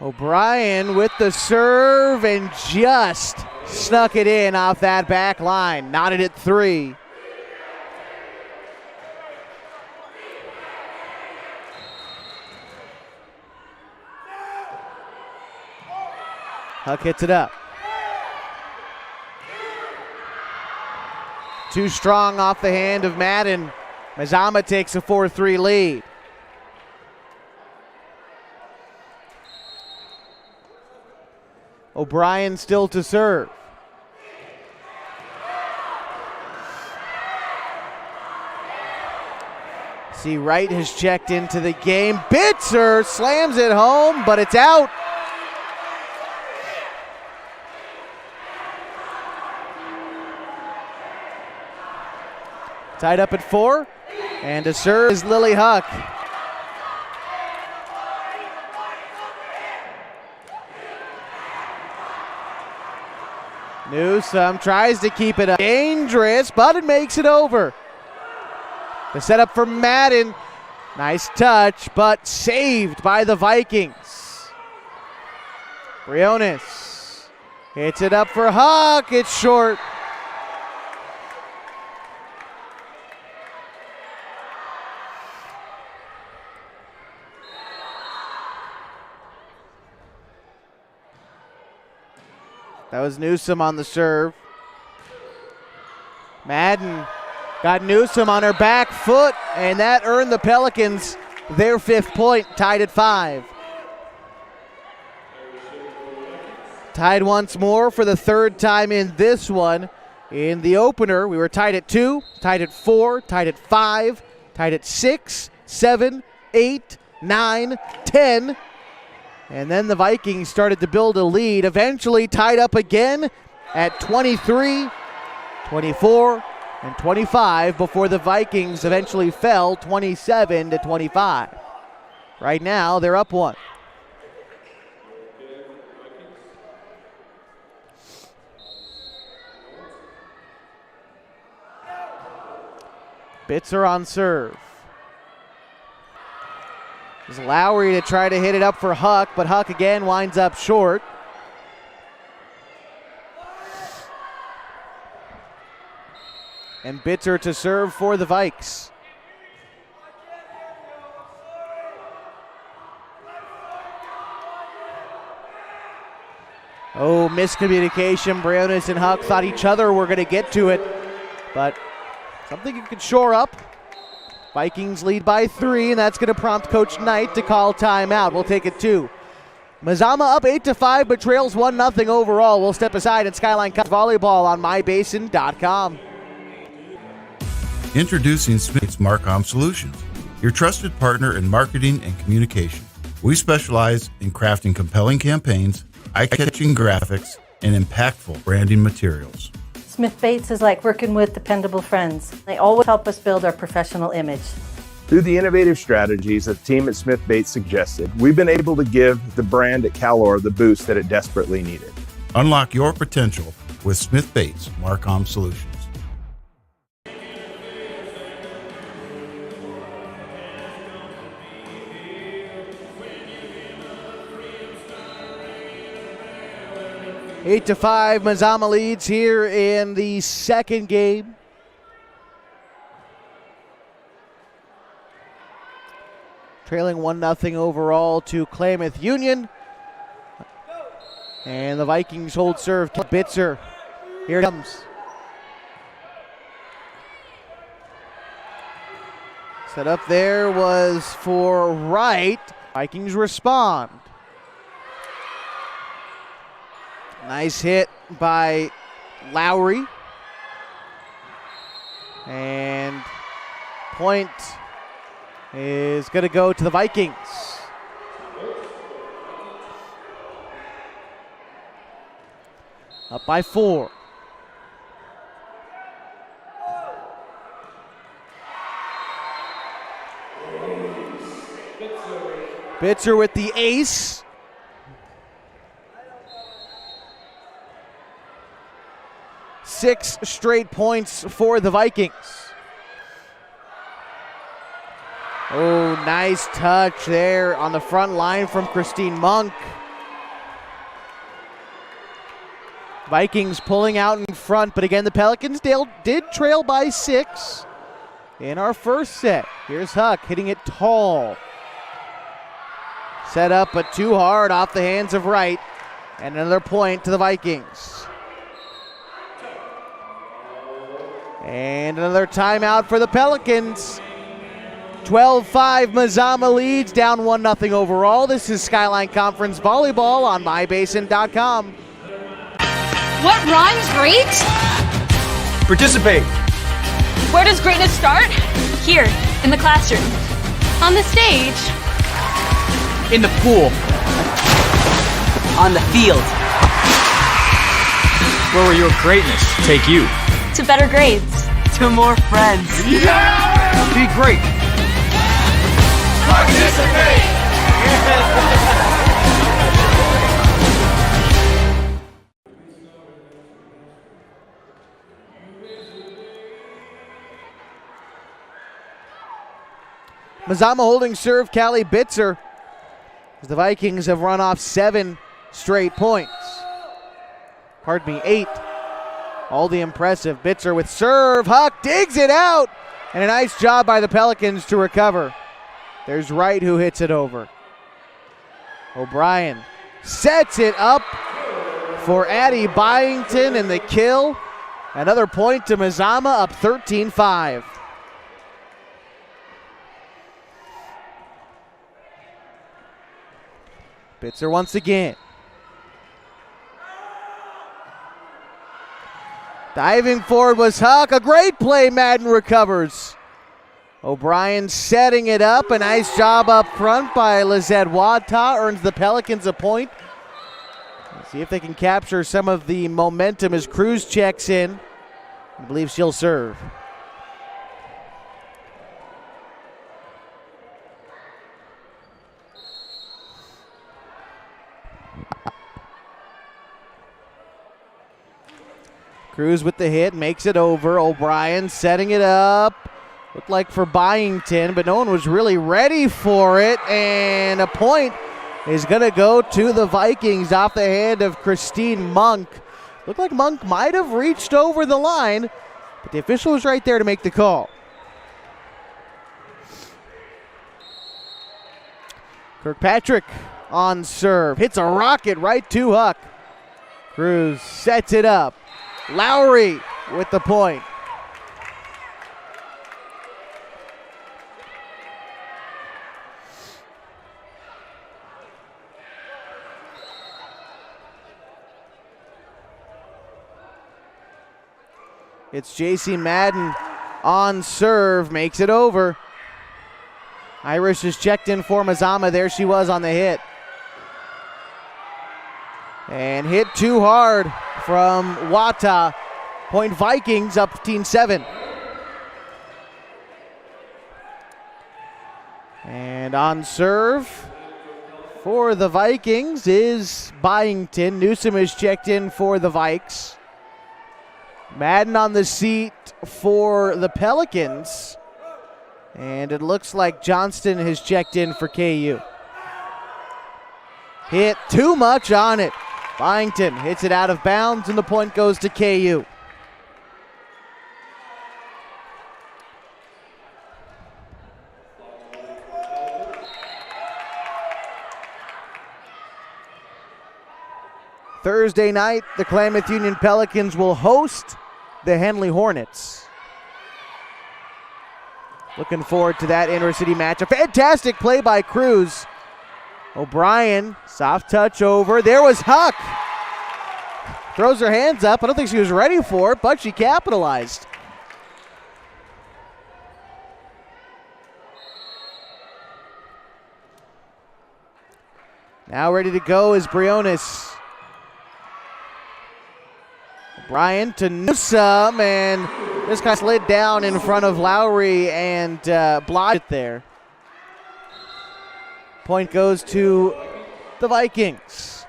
O'Brien with the serve and just snuck it in off that back line. Knotted it 3. Huck hits it up. Too strong off the hand of Madden. Mazama takes a 4-3 lead. O'Brien still to serve. See, Wright has checked into the game. Bitzer slams it home, but it's out. Tied up at 4, and to serve is Lily Huck. Newsom tries to keep it up. Dangerous, but it makes it over. The setup for Madden. Nice touch, but saved by the Vikings. Briones hits it up for Huck. It's short. That was Newsom on the serve. Madden got Newsom on her back foot, and that earned the Pelicans their 5th point, tied at 5. Tied once more for the 3rd time in this one. In the opener, we were tied at 2, tied at 4, tied at 5, tied at 6, 7, 8, 9, 10. And then the Vikings started to build a lead, eventually tied up again at 23, 24 and 25 before the Vikings eventually fell 27-25. Right now, they're up 1. Bitzer on serve. There's Lowry to try to hit it up for Huck, but Huck again winds up short. And Bitzer to serve for the Vikes. Oh, miscommunication. Briones and Huck thought each other were going to get to it, but something you could shore up. Vikings lead by 3, and that's going to prompt Coach Knight to call timeout. We'll take it 2. Mazama up 8-5, but trails 1-0 overall. We'll step aside and Skyline Cup volleyball on mybasin.com. Introducing Smith's Marcom Solutions, your trusted partner in marketing and communication. We specialize in crafting compelling campaigns, eye-catching graphics, and impactful branding materials. Smith Bates is like working with dependable friends. They always help us build our professional image. Through the innovative strategies that the team at Smith Bates suggested, we've been able to give the brand at Calor the boost that it desperately needed. Unlock your potential with Smith Bates Marcom Solutions. Eight to 5, Mazama leads here in the second game. Trailing 1-0 overall to Klamath Union. And the Vikings hold serve. Bitzer, here it comes. Set up there was for Wright. Vikings respond. Nice hit by Lowry. And point is going to go to the Vikings. Up by 4. Bitzer with the ace. Six straight points for the Vikings. Oh, nice touch there on the front line from Christine Monk. Vikings pulling out in front, but again, the Pelicans did trail by 6 in our first set. Here's Huck hitting it tall. Set up, but too hard off the hands of Wright. And another point to the Vikings. And another timeout for the Pelicans. 12-5, Mazama leads, down 1-0 overall. This is Skyline Conference Volleyball on mybasin.com. What rhymes great? Participate. Where does greatness start? Here, in the classroom. On the stage. In the pool. On the field. Where will your greatness take you? To better grades. To more friends. Yeah! Be great. Participate! Mazama holding serve, Callie Bitzer. The Vikings have run off 7 straight points. Pardon me, 8. All the impressive. Bitzer with serve. Huck digs it out. And a nice job by the Pelicans to recover. There's Wright who hits it over. O'Brien sets it up for Addie Byington and the kill. Another point to Mazama, up 13-5. Bitzer once again. Diving forward was Huck. A great play. Madden recovers. O'Brien setting it up. A nice job up front by Lizette Wadta. Earns the Pelicans a point. Let's see if they can capture some of the momentum as Cruz checks in. I believe she'll serve. Cruz with the hit, makes it over. O'Brien setting it up. Looked like for Byington, but no one was really ready for it. And a point is going to go to the Vikings off the hand of Christine Monk. Looked like Monk might have reached over the line, but the official was right there to make the call. Kirkpatrick on serve. Hits a rocket right to Huck. Cruz sets it up. Lowry with the point. It's J.C. Madden on serve, makes it over. Irish is checked in for Mazama. There she was on the hit. And hit too hard from Wata. Point Vikings up 15-7. And on serve for the Vikings is Byington. Newsom is checked in for the Vikes. Madden on the seat for the Pelicans. And it looks like Johnston has checked in for KU. Hit too much on it. Byington hits it out of bounds, and the point goes to KU. Thursday night, the Klamath Union Pelicans will host the Henley Hornets. Looking forward to that inter-city match. A fantastic play by Cruz. O'Brien, soft touch over. There was Huck. Throws her hands up. I don't think she was ready for it, but she capitalized. Now ready to go is Briones. O'Brien to Newsom, and this guy slid down in front of Lowry and blocked it there. Point goes to the Vikings.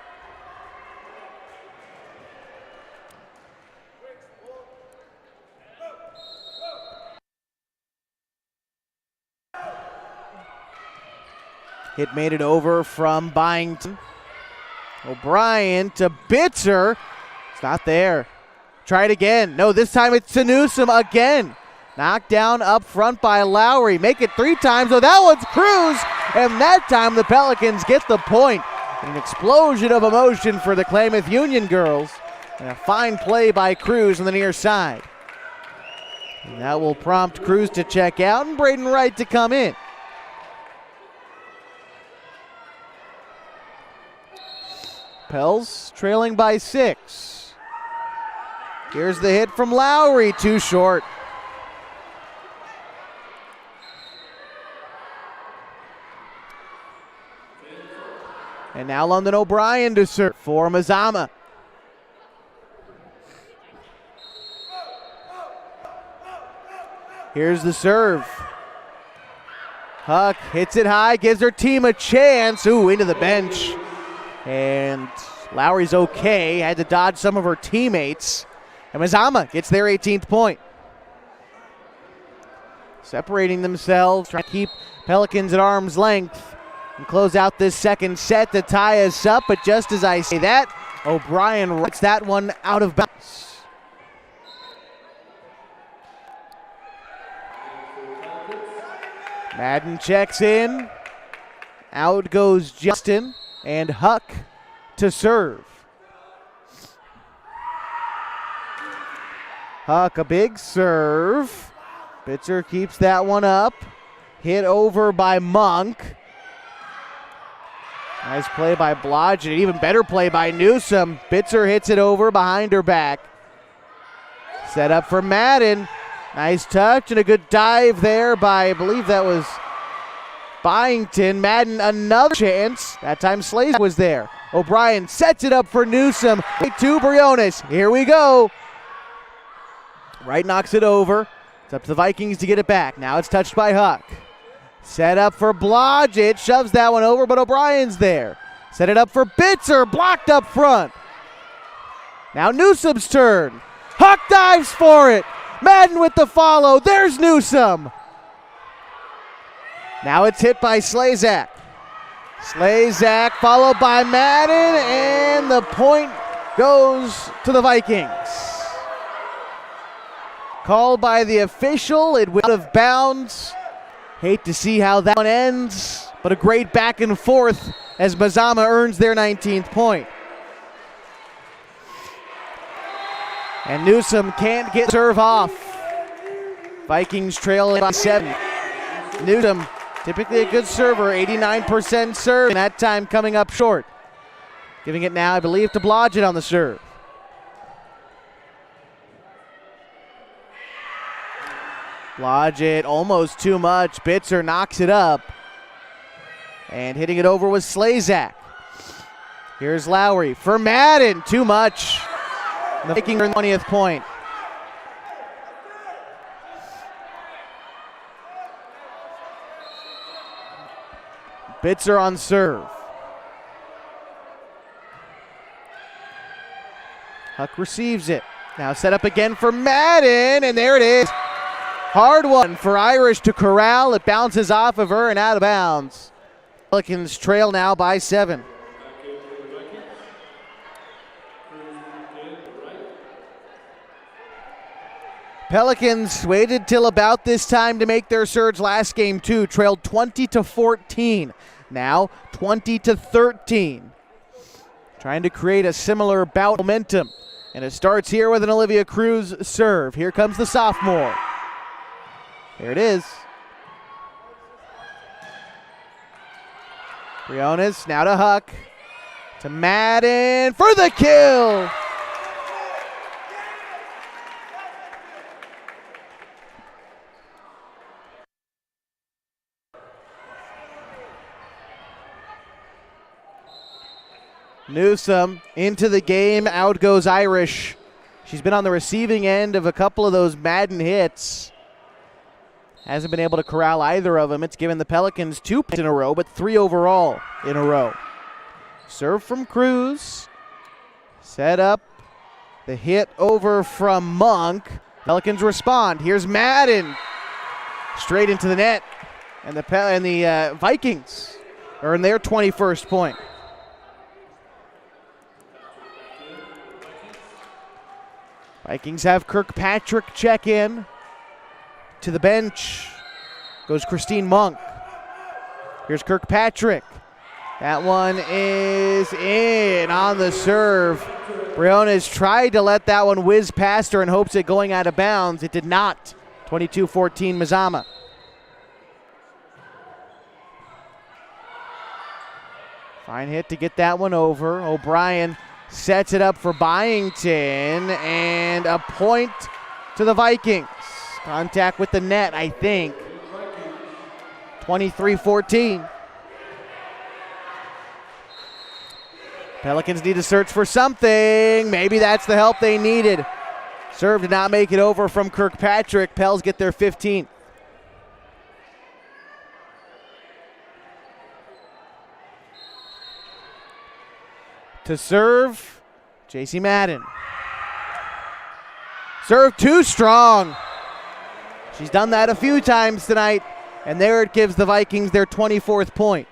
Hit made it over from Byington. O'Brien to Bitzer. It's not there. Try it again. No, this time it's to Newsom again. Knocked down up front by Lowry. Make it 3 times. Oh, that one's Cruz. And that time the Pelicans get the point. An explosion of emotion for the Klamath Union girls. And a fine play by Cruz on the near side. And that will prompt Cruz to check out and Braden Wright to come in. Pels trailing by 6. Here's the hit from Lowry, too short. And now London O'Brien to serve for Mazama. Here's the serve. Huck hits it high, gives her team a chance. Ooh, into the bench. And Lowry's okay, had to dodge some of her teammates. And Mazama gets their 18th point. Separating themselves, trying to keep Pelicans at arm's length and close out this second set to tie us up. But just as I say that, O'Brien writes that one out of bounds. Madden checks in. Out goes Justin and Huck to serve. Huck, a big serve. Bitzer keeps that one up. Hit over by Monk. Nice play by Blodgett. Even better play by Newsom. Bitzer hits it over behind her back. Set up for Madden. Nice touch and a good dive there by, I believe that was Byington. Madden, another chance. That time Slaze was there. O'Brien sets it up for Newsom. To Briones. Here we go. Wright knocks it over. It's up to the Vikings to get it back. Now it's touched by Huck. Set up for Blodgett. Shoves that one over, but O'Brien's there. Set it up for Bitzer. Blocked up front. Now Newsom's turn. Huck dives for it. Madden with the follow. There's Newsom. Now it's hit by Slazak. Slazak followed by Madden, and the point goes to the Vikings. Called by the official. It went out of bounds. Hate to see how that one ends, but a great back and forth as Mazama earns their 19th point. And Newsom can't get serve off. Vikings trail by 7. Newsom, typically a good server, 89% serve, and that time coming up short. Giving it now, I believe, to Blodgett on the serve. Blodgett almost too much. Bitzer knocks it up. And hitting it over was Slazak. Here's Lowry for Madden. Too much. The Vikings earn 20th point. Bitzer on serve. Huck receives it. Now set up again for Madden, and there it is. Hard one for Irish to corral. It bounces off of her and out of bounds. Pelicans trail now by 7. Pelicans waited till about this time to make their surge last game too. Trailed 20-14. Now 20-13. Trying to create a similar bout momentum. And it starts here with an Olivia Cruz serve. Here comes the sophomore. There it is. Briones now to Huck. To Madden for the kill. Newsom into the game. Out goes Irish. She's been on the receiving end of a couple of those Madden hits. Hasn't been able to corral either of them. It's given the Pelicans 2 points in a row, but 3 overall in a row. Serve from Cruz. Set up. The hit over from Monk. Pelicans respond. Here's Madden. Straight into the net. And the Vikings earn their 21st point. Vikings have Kirkpatrick check in. To the bench goes Christine Monk. Here's Kirkpatrick. That one is in on the serve. Briones tried to let that one whiz past her in hopes of going out of bounds. It did not. 22-14 Mazama. Fine hit to get that one over. O'Brien sets it up for Byington, and a point to the Vikings. Contact with the net, I think. 23-14. Pelicans need to search for something. Maybe that's the help they needed. Serve did not make it over from Kirkpatrick. Pels get their 15th. To serve, J.C. Madden. Serve too strong. She's done that a few times tonight, and there it gives the Vikings their 24th point.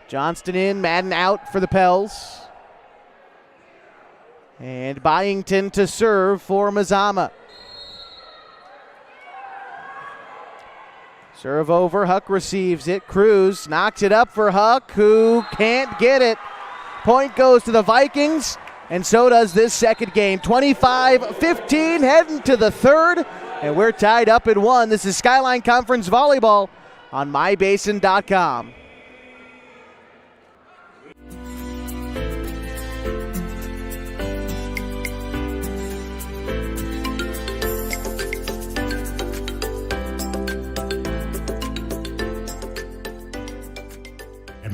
Johnston in, Madden out for the Pels. And Byington to serve for Mazama. Serve over, Huck receives it. Cruz knocks it up for Huck, who can't get it. Point goes to the Vikings, and so does this second game. 25-15, heading to the third, and we're tied up at 1. This is Skyline Conference Volleyball on mybasin.com.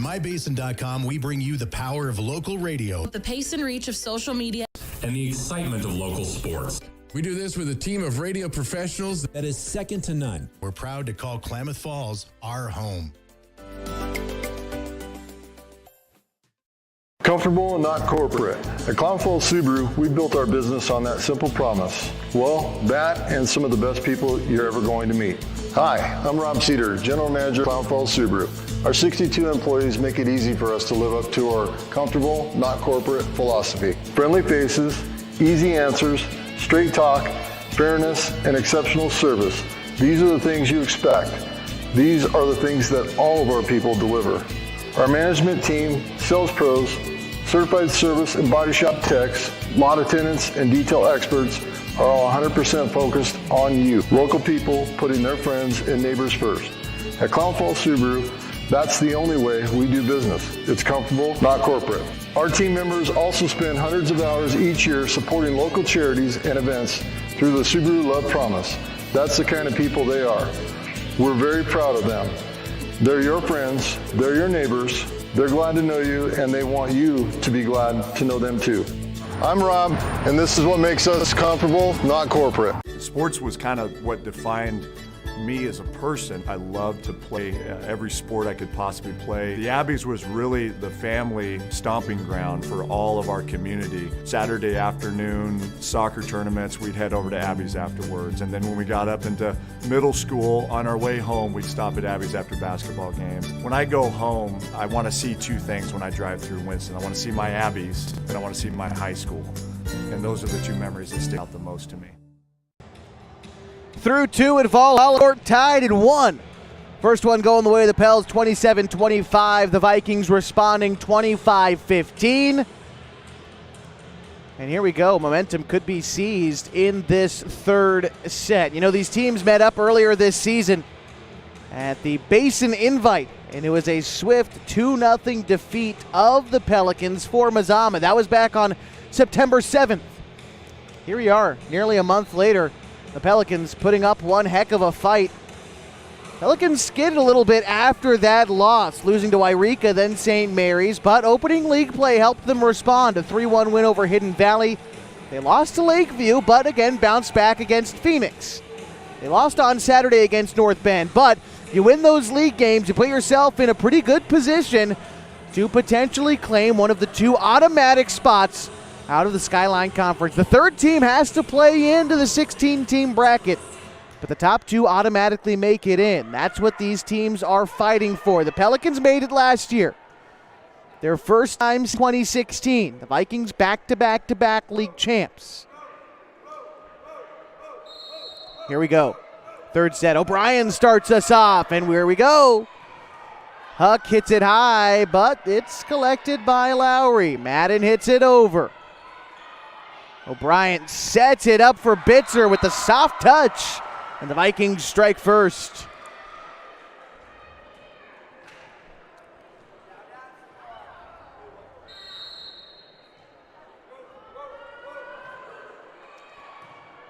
MyBasin.com, we bring you the power of local radio. The pace and reach of social media. And the excitement of local sports. We do this with a team of radio professionals that is second to none. We're proud to call Klamath Falls our home. Comfortable and not corporate. At Klamath Falls Subaru, we built our business on that simple promise. Well, that and some of the best people you're ever going to meet. Hi, I'm Rob Cedar, General Manager at Klamath Falls Subaru. Our 62 employees make it easy for us to live up to our comfortable, not corporate philosophy. Friendly faces, easy answers, straight talk, fairness, and exceptional service. These are the things you expect. These are the things that all of our people deliver. Our management team, sales pros, certified service and body shop techs, lot attendants, and detail experts are all 100% focused on you. Local people putting their friends and neighbors first. At Klamath Falls Subaru, that's the only way we do business. It's comfortable, not corporate. Our team members also spend hundreds of hours each year supporting local charities and events through the Subaru Love Promise. That's the kind of people they are. We're very proud of them. They're your friends, they're your neighbors, they're glad to know you, and they want you to be glad to know them too. I'm Rob, and this is what makes us comfortable, not corporate. Sports was kind of what defined me as a person. I loved to play every sport I could possibly play. The Abbeys was really the family stomping ground for all of our community. Saturday afternoon soccer tournaments, we'd head over to Abbeys afterwards. And then when we got up into middle school, on our way home, we'd stop at Abbeys after basketball games. When I go home, I want to see two things when I drive through Winston. I want to see my Abbeys, and I want to see my high school. And those are the two memories that stick out the most to me. Through two at Valhalla Court, tied at 1. First one going the way of the Pels, 27-25. The Vikings responding 25-15. And here we go. Momentum could be seized in this third set. You know, these teams met up earlier this season at the Basin Invite, and it was a swift 2-0 defeat of the Pelicans for Mazama. That was back on September 7th. Here we are, nearly a month later. The Pelicans putting up one heck of a fight. Pelicans skidded a little bit after that loss, losing to Yreka, then St. Mary's, but opening league play helped them respond. A 3-1 win over Hidden Valley. They lost to Lakeview, but again bounced back against Phoenix. They lost on Saturday against North Bend, but you win those league games, you put yourself in a pretty good position to potentially claim one of the two automatic spots out of the Skyline Conference. The third team has to play into the 16-team bracket, but the top two automatically make it in. That's what these teams are fighting for. The Pelicans made it last year. Their first time since 2016. The Vikings back-to-back-to-back league champs. Here we go. Third set. O'Brien starts us off, and here we go. Huck hits it high, but it's collected by Lowry. Madden hits it over. O'Brien sets it up for Bitzer with the soft touch, and the Vikings strike first.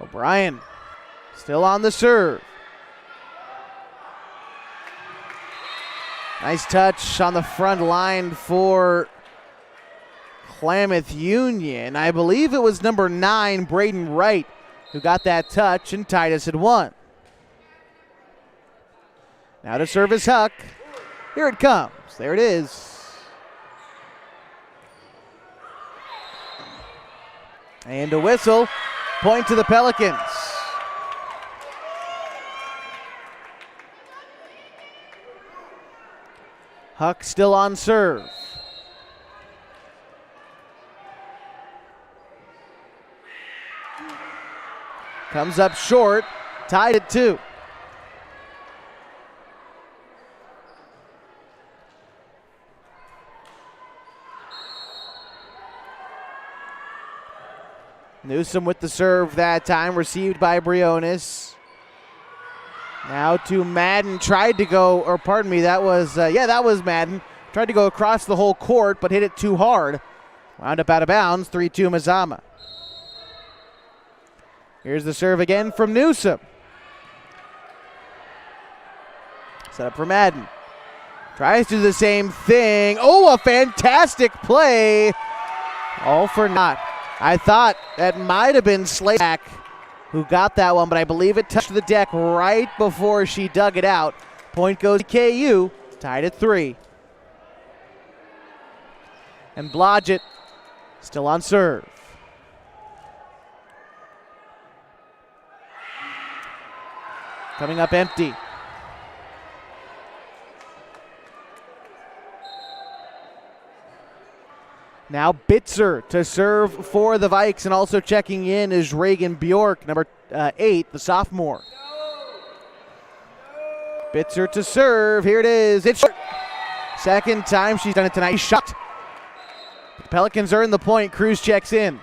O'Brien still on the serve. Nice touch on the front line for Klamath Union. I believe it was number 9, Braden Wright, who got that touch and tied us at 1. Now to service Huck. Here it comes. There it is. And a whistle. Point to the Pelicans. Huck still on serve. Comes up short, tied at 2. Newsom with the serve that time, received by Briones. Now to Madden, tried to go, or pardon me, that was Madden. Tried to go across the whole court, but hit it too hard. Wound up out of bounds, 3-2 Mazama. Here's the serve again from Newsom. Set up for Madden. Tries to do the same thing. Oh, a fantastic play. All for naught. I thought that might have been Slazak who got that one, but I believe it touched the deck right before she dug it out. Point goes to KU, tied at 3. And Blodgett still on serve. Coming up empty. Now Bitzer to serve for the Vikes, and also checking in is Reagan Bjork, number 8, the sophomore. Bitzer to serve. Here it is. It's short. Second time she's done it tonight. Shot. The Pelicans earn the point. Cruz checks in.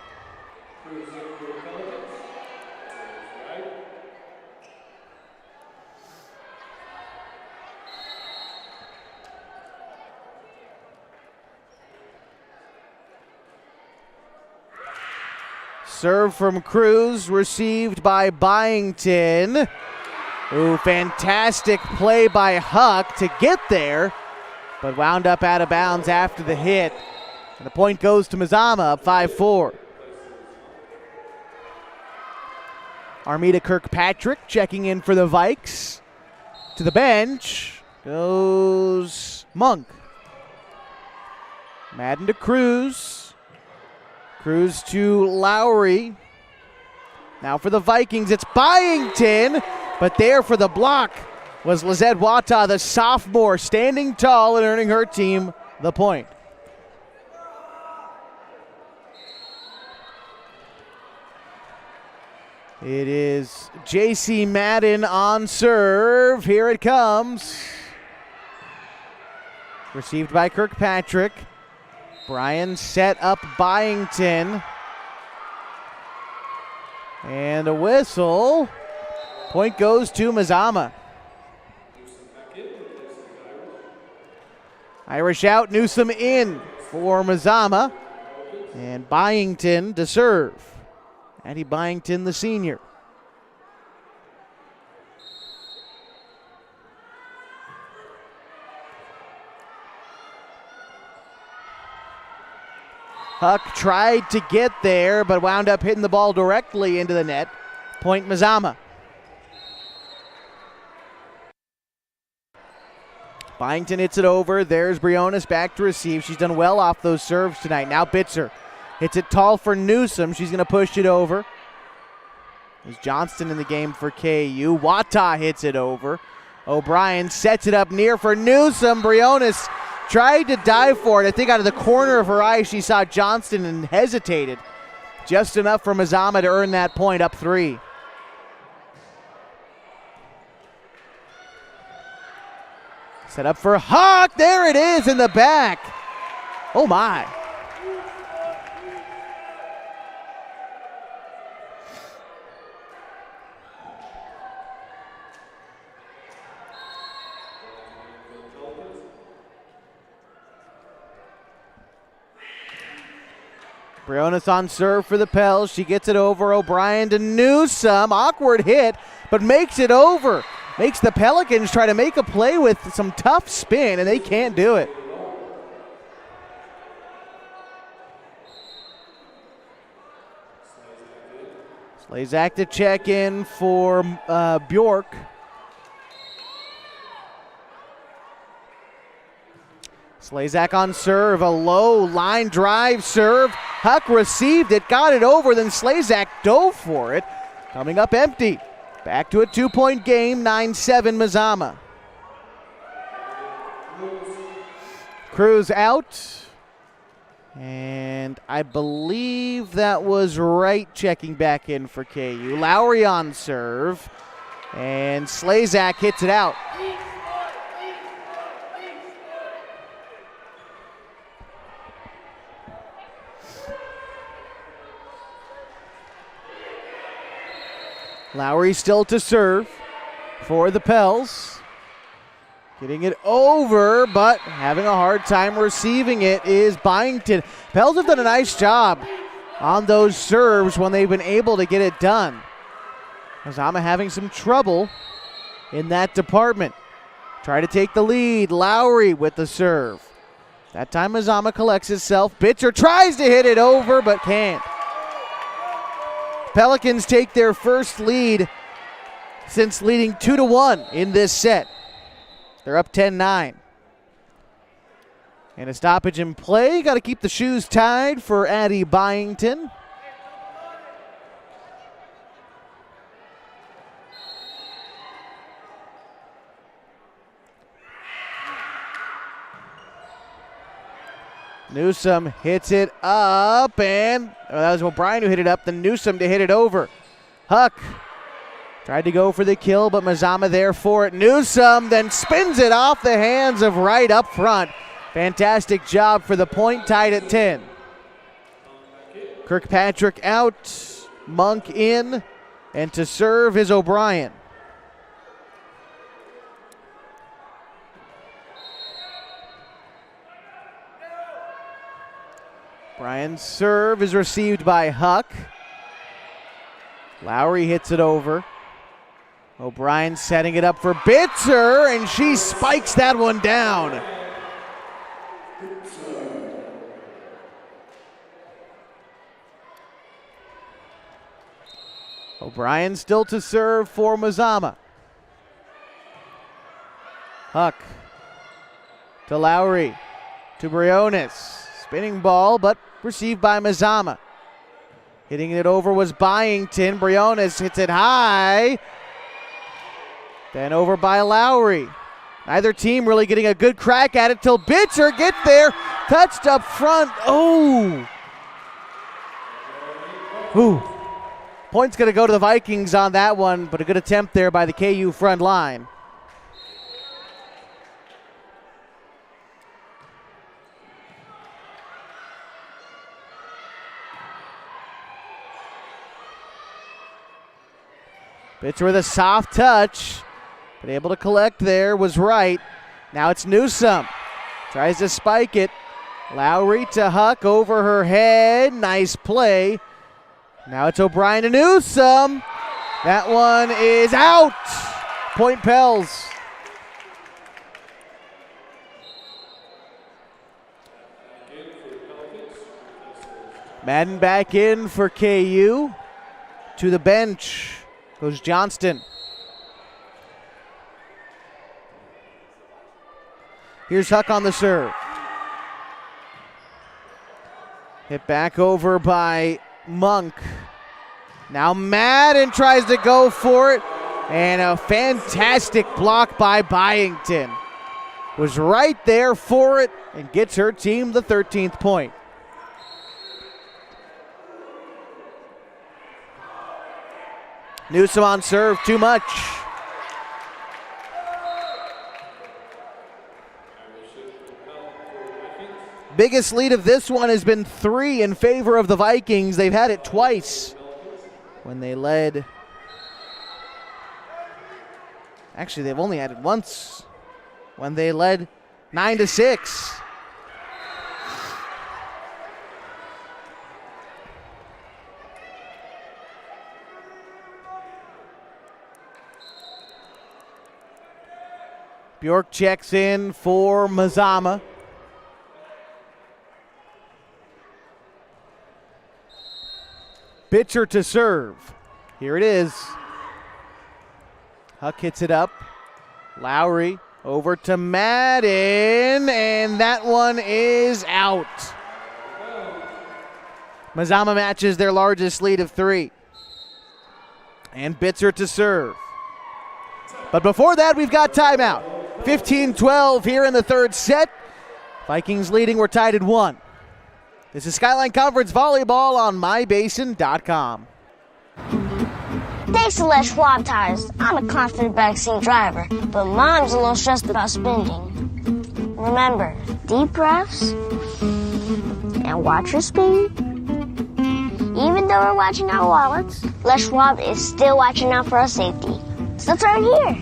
Serve from Cruz, received by Byington. Ooh, fantastic play by Huck to get there, but wound up out of bounds after the hit. And the point goes to Mazama, up 5-4. Armida Kirkpatrick checking in for the Vikes. To the bench goes Monk. Madden to Cruz. Cruz to Lowry. Now for the Vikings, it's Byington, but there for the block was Lizette Wata, the sophomore, standing tall and earning her team the point. It is J.C. Madden on serve. Here it comes. Received by Kirkpatrick. Bryan set up Byington. And a whistle. Point goes to Mazama. Irish out, Newsom in for Mazama. And Byington to serve. Addie Byington, the senior. Huck tried to get there, but wound up hitting the ball directly into the net. Point Mazama. Byington hits it over. There's Briones back to receive. She's done well off those serves tonight. Now Bitzer hits it tall for Newsom. She's going to push it over. There's Johnston in the game for KU. Wata hits it over. O'Brien sets it up near for Newsom. Briones tried to dive for it. I think out of the corner of her eye, she saw Johnston and hesitated. Just enough for Mazama to earn that point, up 3. Set up for Huck. There it is in the back. Oh, my. Briones on serve for the Pels. She gets it over. O'Brien to Newsom. Awkward hit, but makes it over. Makes the Pelicans try to make a play with some tough spin, and they can't do it. Slazak to check in for Bjork. Slazak on serve, a low line drive serve. Huck received it, got it over, then Slazak dove for it. Coming up empty. Back to a 2-point game, 9-7 Mazama. Cruz out. And I believe that was Wright checking back in for KU. Lowry on serve. And Slazak hits it out. Lowry still to serve for the Pels. Getting it over, but having a hard time receiving it is Byington. Pels have done a nice job on those serves when they've been able to get it done. Mazama having some trouble in that department. try to take the lead. Lowry with the serve. That time Mazama collects himself. Bitzer tries to hit it over, but can't. Pelicans take their first lead since leading 2-1 in this set. They're up 10-9. And a stoppage in play. Got to keep the shoes tied for Addie Byington. Newsom hits it up, and that was O'Brien who hit it up, then Newsom to hit it over. Huck tried to go for the kill, but Mazama there for it. Newsom then spins it off the hands of Wright up front. Fantastic job for the point, tied at 10. Kirkpatrick out, Monk in, and to serve is O'Brien. Brian's serve is received by Huck. Lowry hits it over. O'Brien setting it up for Bitzer, and she spikes that one down. O'Brien still to serve for Mazama. Huck to Lowry to Briones. Spinning ball, but received by Mazama. Hitting it over was Byington. Briones hits it high. Then over by Lowry. Neither team really getting a good crack at it till Bitzer gets there. Touched up front. Oh. Ooh. Point's going to go to the Vikings on that one, but a good attempt there by the KU front line. Bitzer with a soft touch, but able to collect there was Wright. Now it's Newsom. Tries to spike it. Lowry to Huck over her head. Nice play. Now it's O'Brien to Newsom. That one is out. Point Pels. Madden back in for KU. To the bench goes Johnston. Here's Huck on the serve. Hit back over by Monk. Now Madden tries to go for it, and a fantastic block by Byington. Was right there for it and gets her team the 13th point. Newsom on serve, too much. Biggest lead of this one has been 3 in favor of the Vikings. They've had it twice when they led. Actually, they've only had it once when they led 9-6. Bjork checks in for Mazama. Bitzer to serve. Here it is. Huck hits it up. Lowry over to Madden, and that one is out. Mazama matches their largest lead of 3. And Bitzer to serve. But before that, we've got timeout. 15-12 here in the third set. Vikings leading, we're tied at 1. This is Skyline Conference Volleyball on mybasin.com. Thanks to Les Schwab Tires, I'm a confident backseat driver, but Mom's a little stressed about spending. Remember, deep breaths and watch your speed. Even though we're watching our wallets, Les Schwab is still watching out for our safety. So turn here.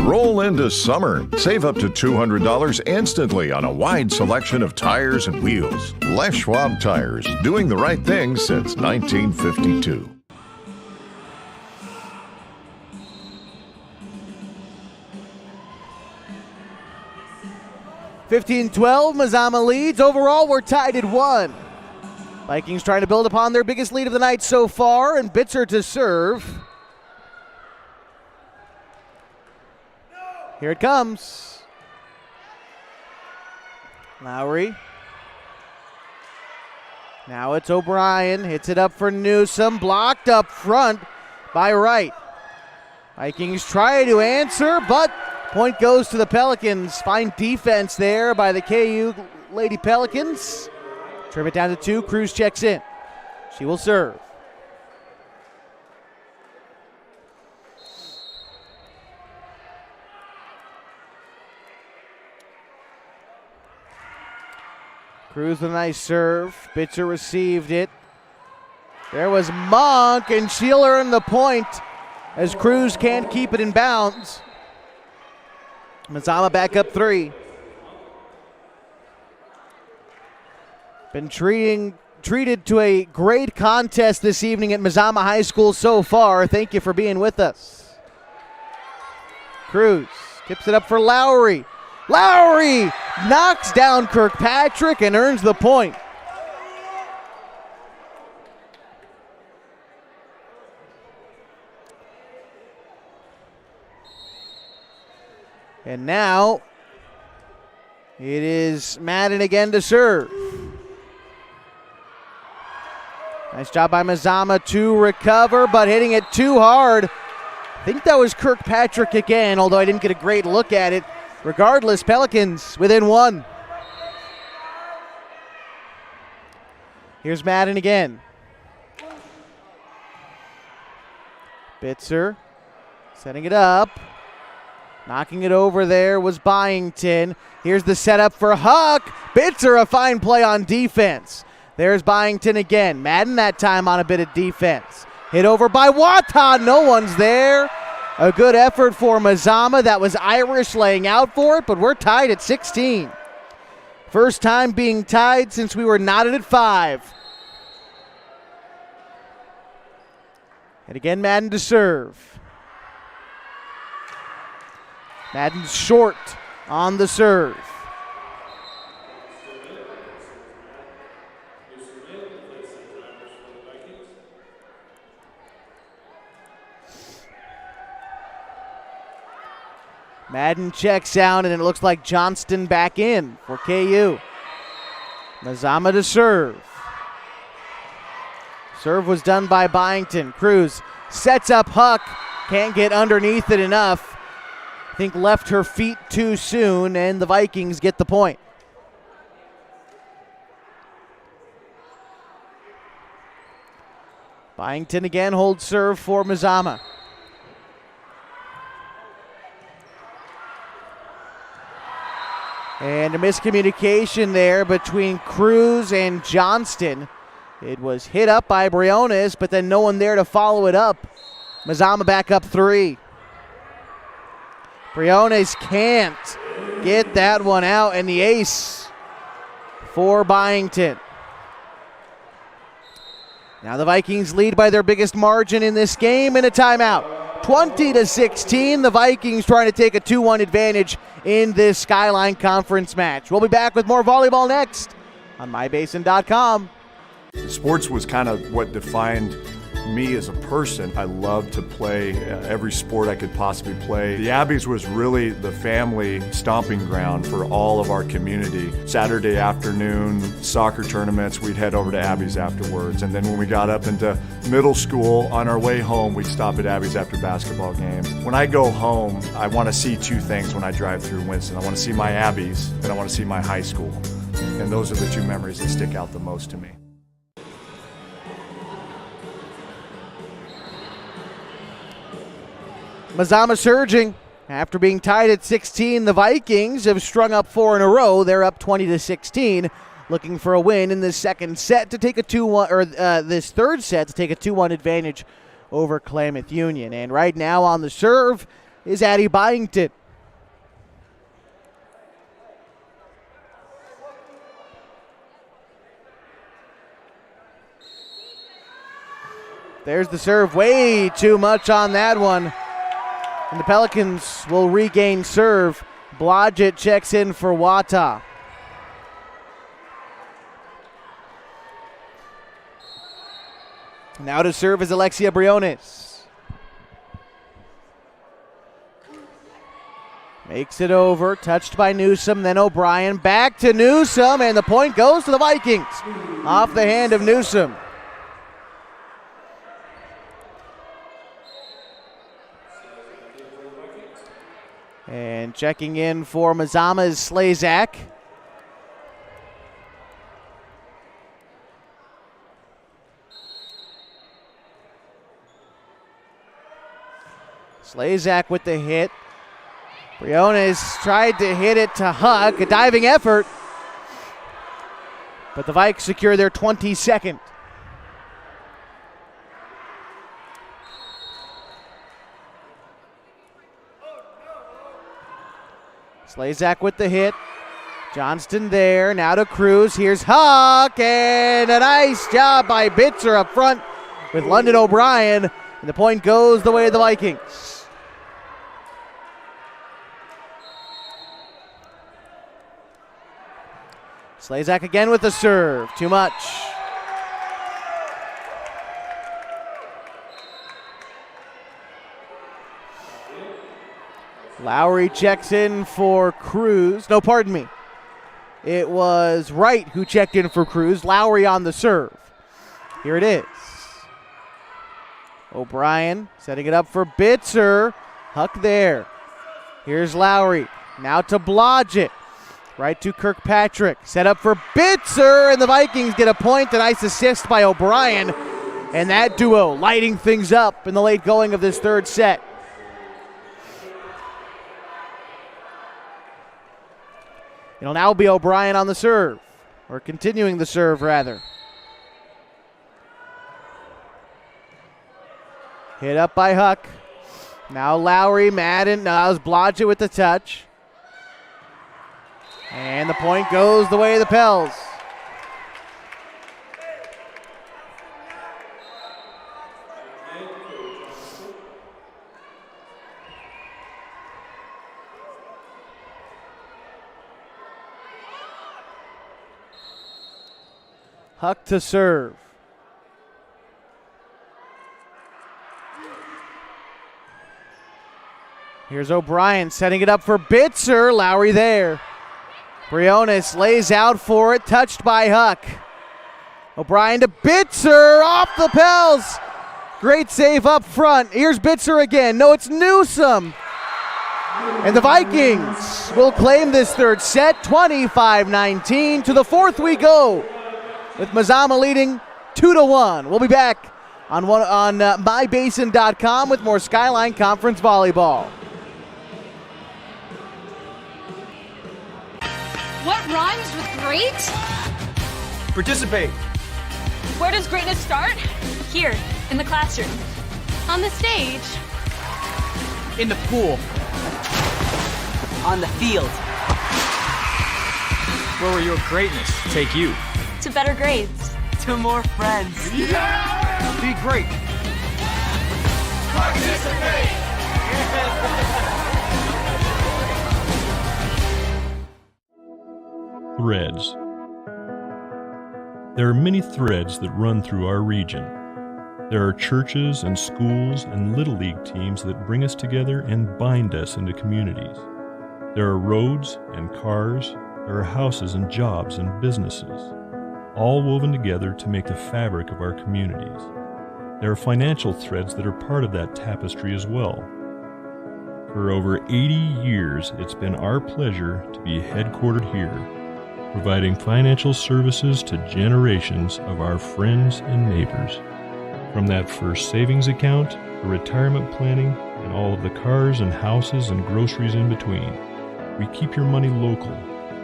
Roll into summer. Save up to $200 instantly on a wide selection of tires and wheels. Les Schwab Tires, doing the right thing since 1952. 15-12, Mazama leads. Overall, we're tied at 1. Vikings trying to build upon their biggest lead of the night so far, and Bitzer to serve. Here it comes. Lowry. Now it's O'Brien. Hits it up for Newsom. Blocked up front by Wright. Vikings try to answer, but point goes to the Pelicans. Fine defense there by the KU Lady Pelicans. Trim it down to 2. Cruz checks in. She will serve. Cruz with a nice serve. Bitzer received it. There was Monk, and she'll earn the point as Cruz can't keep it in bounds. Mazama back up 3. Been treated to a great contest this evening at Mazama High School so far. Thank you for being with us. Cruz tips it up for Lowry. Lowry knocks down Kirkpatrick and earns the point. And now it is Madden again to serve. Nice job by Mazama to recover, but hitting it too hard. I think that was Kirkpatrick again, although I didn't get a great look at it. Regardless, Pelicans within 1. Here's Madden again. Bitzer setting it up. Knocking it over there was Byington. Here's the setup for Huck. Bitzer, a fine play on defense. There's Byington again. Madden that time on a bit of defense. Hit over by Wata. No one's there. A good effort for Mazama. That was Irish laying out for it, but we're tied at 16. First time being tied since we were knotted at 5. And again, Madden to serve. Madden's short on the serve. Madden checks out, and it looks like Johnston back in for KU. Mazama to serve. Serve was done by Byington. Cruz sets up Huck. Can't get underneath it enough. I think left her feet too soon, and the Vikings get the point. Byington again holds serve for Mazama. And a miscommunication there between Cruz and Johnston. It was hit up by Briones, but then no one there to follow it up. Mazama back up 3. Briones can't get that one out, and the ace for Byington. Now the Vikings lead by their biggest margin in this game in a timeout. 20-16, the Vikings trying to take a 2-1 advantage in this Skyline Conference match. We'll be back with more volleyball next on mybasin.com. Sports was kind of what defined me as a person. I loved to play every sport I could possibly play. The Abbeys was really the family stomping ground for all of our community. Saturday afternoon, soccer tournaments, we'd head over to Abbeys afterwards. And then when we got up into middle school, on our way home, we'd stop at Abbeys after basketball games. When I go home, I want to see 2 things when I drive through Winston. I want to see my Abbeys, and I want to see my high school. And those are the 2 memories that stick out the most to me. Mazama surging. After being tied at 16, the Vikings have strung up 4 in a row. They're up 20-16, looking for a win in this second set to take a 2-1, or this third set to take a 2-1 advantage over Klamath Union. And right now on the serve is Addie Byington. There's the serve. Way too much on that one. And the Pelicans will regain serve. Blodgett checks in for Wata. Now to serve is Alexia Briones. Makes it over, touched by Newsom, then O'Brien. Back to Newsom, and the point goes to the Vikings. Off the hand of Newsom. And checking in for Mazama is Slazak. Slazak with the hit. Briones tried to hit it to Huck, a diving effort. But the Vikes secure their 22nd. Slazak with the hit. Johnston there, now to Cruz. Here's Huck, and a nice job by Bitzer up front with London O'Brien. And the point goes the way of the Vikings. Slazak again with the serve. Too much. Lowry checks in for Cruz. No, pardon me. It was Wright who checked in for Cruz. Lowry on the serve. Here it is. O'Brien setting it up for Bitzer. Huck there. Here's Lowry. Now to Blodgett. Right to Kirkpatrick. Set up for Bitzer, and the Vikings get a point. A nice assist by O'Brien. And that duo lighting things up in the late going of this third set. It'll now be O'Brien on the serve, or continuing the serve, rather. Hit up by Huck. Now Lowry, Madden. Now it's Blodgett with the touch. And the point goes the way of the Pels. Huck to serve. Here's O'Brien setting it up for Bitzer. Lowry there. Briones lays out for it, touched by Huck. O'Brien to Bitzer, off the Pels. Great save up front. Here's Bitzer again. No, it's Newsom. And the Vikings will claim this third set, 25-19. To the fourth we go, with Mazama leading 2-1. We'll be back on mybasin.com with more Skyline Conference volleyball. What rhymes with great? Participate. Where does greatness start? Here, in the classroom. On the stage. In the pool. On the field. Where will your greatness take you? To better grades. To more friends. Yeah! Be great. Participate. Threads. There are many threads that run through our region. There are churches and schools and Little League teams that bring us together and bind us into communities. There are roads and cars. There are houses and jobs and businesses, all woven together to make the fabric of our communities. There are financial threads that are part of that tapestry as well. For over 80 years, it's been our pleasure to be headquartered here, providing financial services to generations of our friends and neighbors. From that first savings account, to retirement planning, and all of the cars and houses and groceries in between, we keep your money local,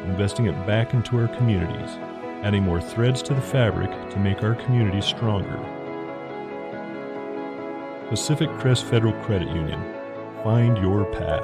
investing it back into our communities, adding more threads to the fabric to make our communities stronger. Pacific Crest Federal Credit Union. Find your path.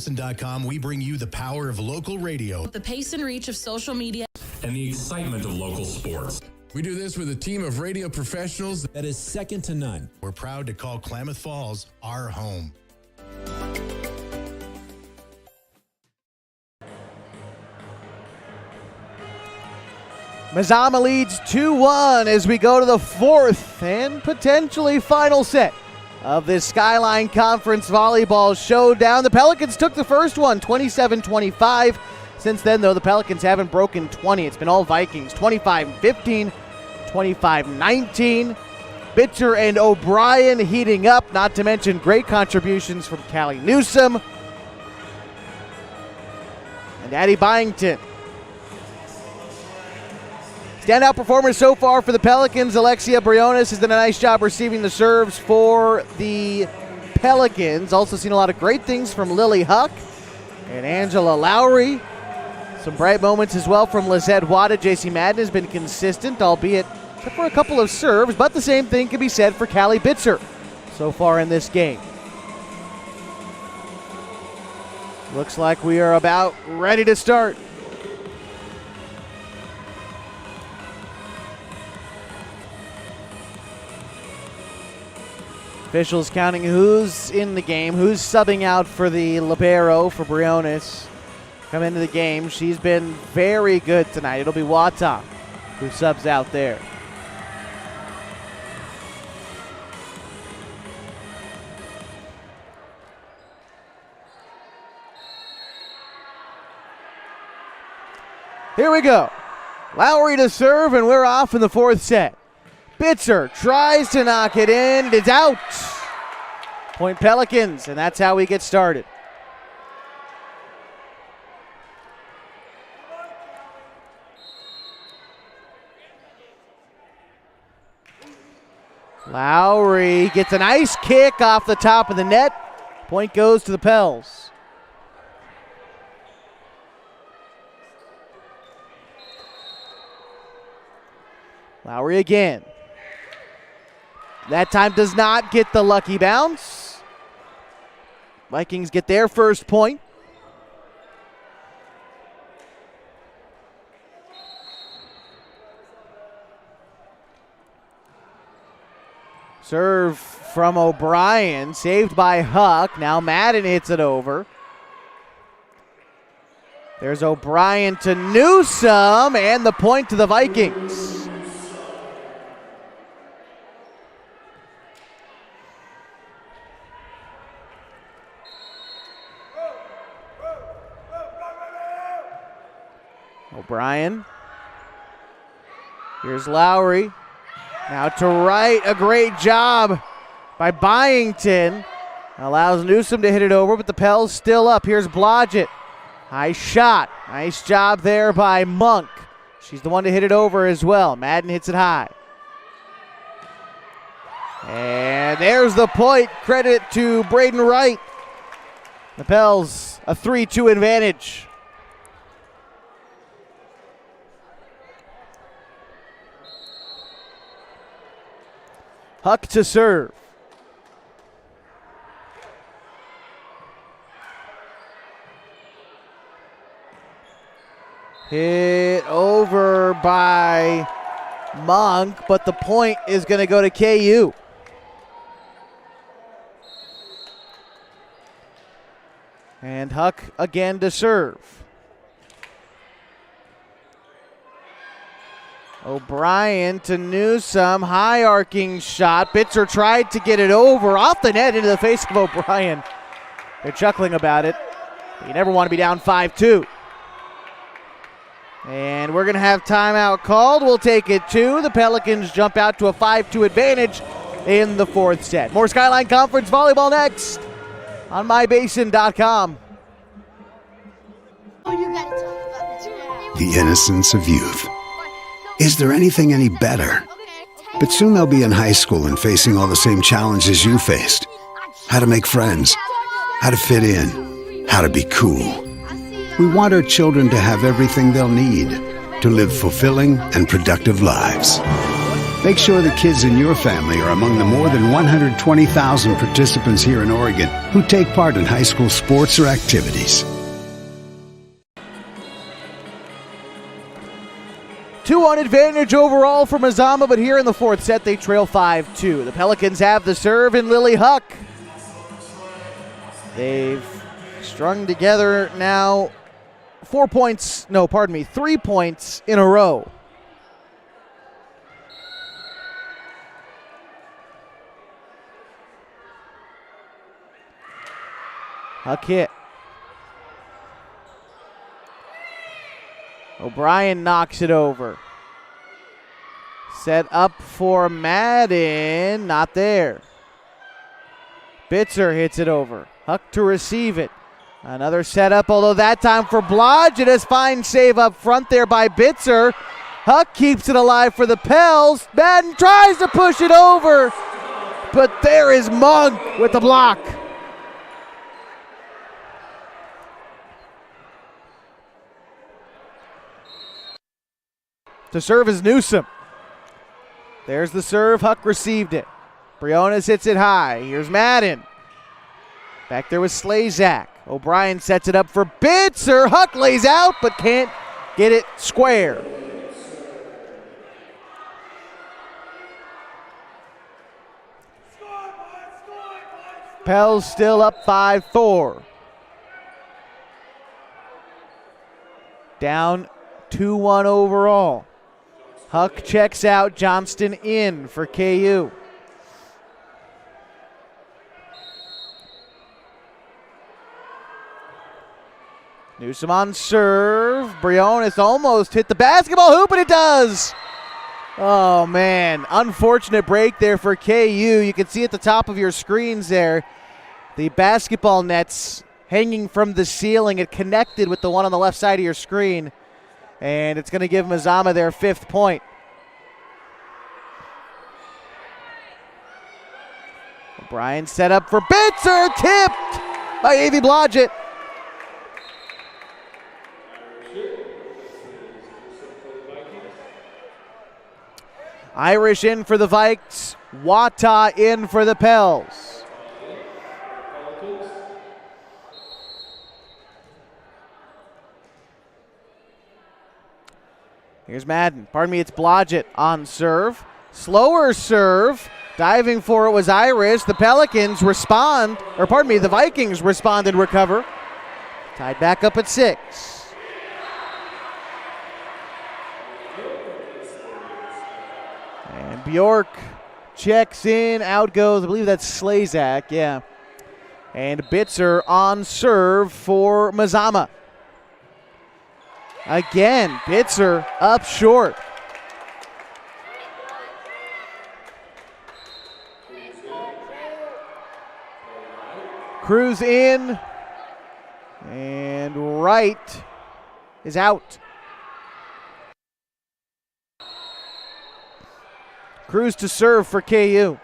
MyBasin.com, we bring you the power of local radio. The pace and reach of social media. And the excitement of local sports. We do this with a team of radio professionals that is second to none. We're proud to call Klamath Falls our home. Mazama leads 2-1 as we go to the fourth and potentially final set of this Skyline Conference volleyball showdown. The Pelicans took the first one, 27-25. Since then, though, the Pelicans haven't broken 20. It's been all Vikings, 25-15, 25-19. Bitzer and O'Brien heating up, not to mention great contributions from Callie Newsome and Addie Byington. Standout performers so far for the Pelicans. Alexia Briones has done a nice job receiving the serves for the Pelicans. Also seen a lot of great things from Lily Huck and Angela Lowry. Some bright moments as well from Lizette Wada. JC Madden has been consistent, albeit except for a couple of serves, but the same thing can be said for Callie Bitzer so far in this game. Looks like we are about ready to start. Officials counting who's in the game, who's subbing out for the libero for Briones. Come into the game. She's been very good tonight. It'll be Wata who subs out there. Here we go. Lowry to serve, and we're off in the fourth set. Bitzer tries to knock it in. It is out. Point Pelicans, and that's how we get started. Lowry gets a nice kick off the top of the net. Point goes to the Pels. Lowry again. That time does not get the lucky bounce. Vikings get their first point. Serve from O'Brien, saved by Huck. Now Madden hits it over. There's O'Brien to Newsome, and the point to the Vikings. O'Brien. Here's Lowry. Now to right, a great job by Byington. Allows Newsome to hit it over, but the Pels still up. Here's Blodgett. Nice shot. Nice job there by Monk. She's the one to hit it over as well. Madden hits it high. And there's the point. Credit to Braden Wright. The Pels a 3-2 advantage. Huck to serve. Hit over by Monk, but the point is going to go to KU. And Huck again to serve. O'Brien to Newsome, high arcing shot. Bitzer tried to get it over, off the net into the face of O'Brien. They're chuckling about it. You never want to be down 5-2. And we're going to have timeout called. We'll take it to the Pelicans jump out to a 5-2 advantage in the fourth set. More Skyline Conference volleyball next on MyBasin.com. The innocence of youth. Is there anything any better? But soon they'll be in high school and facing all the same challenges you faced. How to make friends, how to fit in, how to be cool. We want our children to have everything they'll need to live fulfilling and productive lives. Make sure the kids in your family are among the more than 120,000 participants here in Oregon who take part in high school sports or activities. 2-1 advantage overall for Mazama, but here in the fourth set, they trail 5-2. The Pelicans have the serve in Lily Huck. They've strung together now 3 points in a row. Huck hit. O'Brien knocks it over. Set up for Madden, not there. Bitzer hits it over. Huck to receive it. Another setup, although that time for Blodge. It is fine save up front there by Bitzer. Huck keeps it alive for the Pels. Madden tries to push it over, but there is Monk with the block. To serve is Newsom. There's the serve. Huck received it. Briones hits it high. Here's Madden. Back there with Slazak. O'Brien sets it up for Bitzer. Huck lays out but can't get it square. Pels still up 5-4. Down 2-1 overall. Huck checks out, Johnston in for KU. Newsom on serve. Briones almost hit the basketball hoop, and it does. Oh, man. Unfortunate break there for KU. You can see at the top of your screens there, the basketball nets hanging from the ceiling. It connected with the one on the left side of your screen. And it's going to give Mazama their 5th point. O'Brien set up for Bitzer, tipped by Avi Blodgett. Irish in for the Vikes, Wata in for the Pels. Here's Madden. It's Blodgett on serve. Slower serve. Diving for it was Irish. The Pelicans respond, the Vikings respond and recover. Tied back up at 6. And Bjork checks in. Out goes, I believe that's Slazak, yeah. And Bitzer on serve for Mazama. Again, Bitzer up short. Cruz in, and Wright is out. Cruz to serve for KU.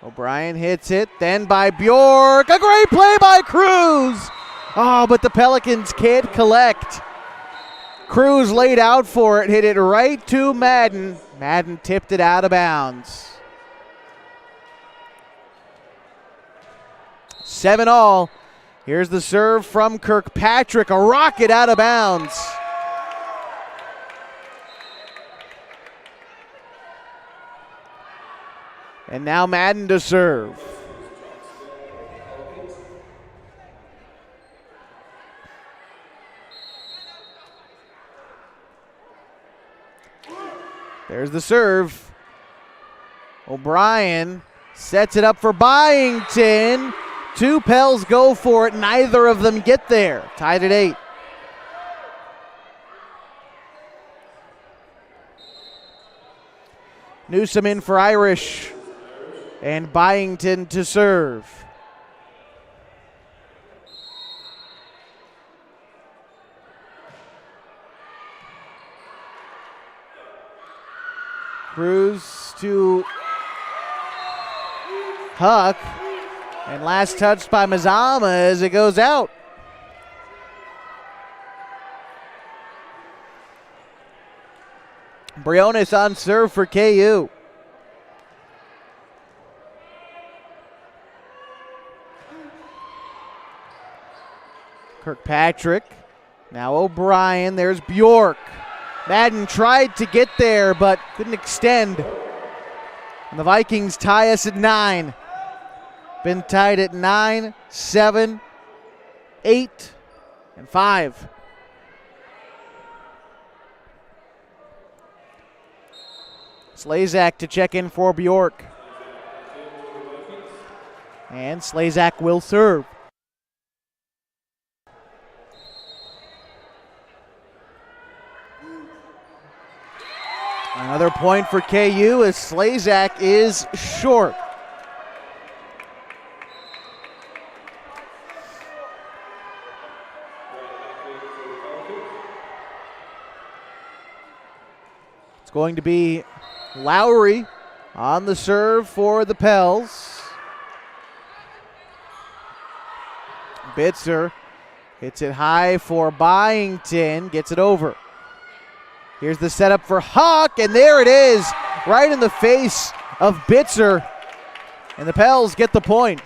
O'Brien hits it, then by Bjork. A great play by Cruz. Oh, but the Pelicans can't collect. Cruz laid out for it, hit it right to Madden. Madden tipped it out of bounds. 7-all. Here's the serve from Kirkpatrick, a rocket out of bounds. And now Madden to serve. There's the serve. O'Brien sets it up for Byington. 2 Pels go for it. Neither of them get there. Tied at 8. Newsom in for Irish. And Byington to serve. Cruz to Huck. And last touched by Mazama as it goes out. Briones on serve for KU. Kirkpatrick. Now O'Brien. There's Bjork. Madden tried to get there but couldn't extend. And the Vikings tie us at 9. Been tied at 9, 7, 8, and 5. Slazak to check in for Bjork. And Slazak will serve. Another point for KU as Slazak is short. It's going to be Lowry on the serve for the Pels. Bitzer hits it high for Byington, gets it over. Here's the setup for Huck, and there it is, right in the face of Bitzer. And the Pels get the point.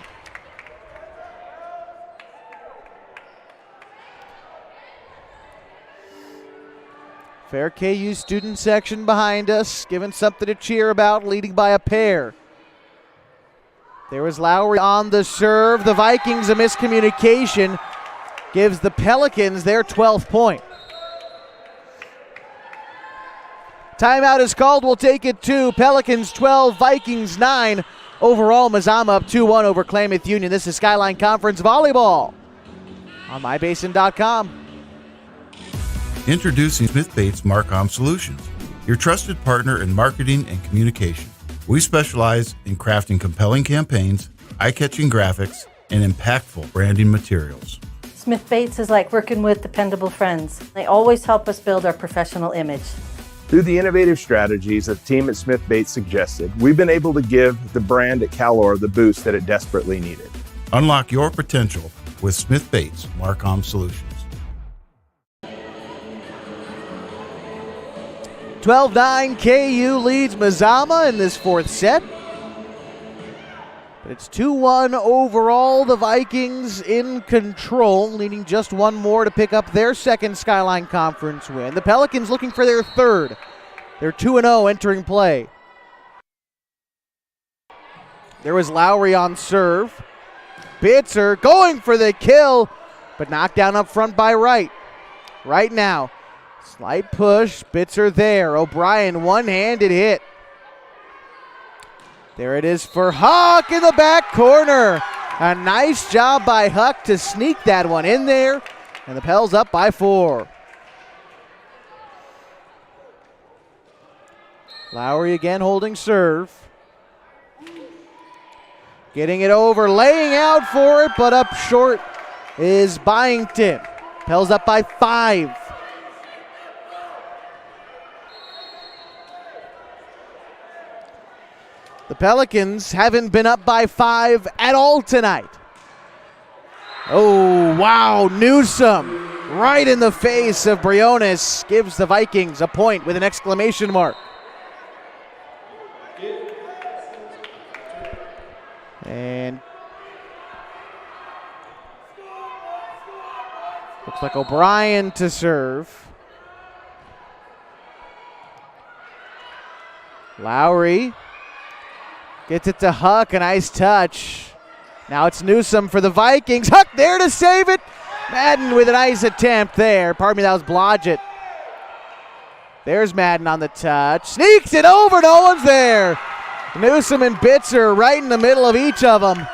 Fair KU student section behind us, giving something to cheer about, leading by a pair. There was Lowry on the serve. The Vikings, a miscommunication, gives the Pelicans their 12th point. Timeout is called. We'll take it to Pelicans 12, Vikings 9. Overall, Mazama up 2-1 over Klamath Union. This is Skyline Conference Volleyball on mybasin.com. Introducing Smith Bates Marcom Solutions, your trusted partner in marketing and communication. We specialize in crafting compelling campaigns, eye-catching graphics, and impactful branding materials. Smith Bates is like working with dependable friends. They always help us build our professional image. Through the innovative strategies that the team at Smith Bates suggested, we've been able to give the brand at Calor the boost that it desperately needed. Unlock your potential with Smith Bates Marcom Solutions. 12-9, KU leads Mazama in this fourth set. But it's 2-1 overall. The Vikings in control, needing just one more to pick up their second Skyline Conference win. The Pelicans looking for their third. They're 2-0 entering play. There was Lowry on serve. Bitzer going for the kill, but knocked down up front by Wright. Right now, slight push, Bitzer there. O'Brien one-handed hit. There it is for Huck in the back corner. A nice job by Huck to sneak that one in there. And the Pels up by 4. Lowry again holding serve. Getting it over, laying out for it, but up short is Byington. Pels up by 5. The Pelicans haven't been up by 5 at all tonight. Oh, wow, Newsom right in the face of Briones gives the Vikings a point with an exclamation mark. And looks like O'Brien to serve. Lowry gets it to Huck, a nice touch. Now it's Newsom for the Vikings. Huck there to save it. Madden with a nice attempt there. Pardon me, that was Blodgett. There's Madden on the touch. Sneaks it over, no one's there. Newsom and Bitzer right in the middle of each of them.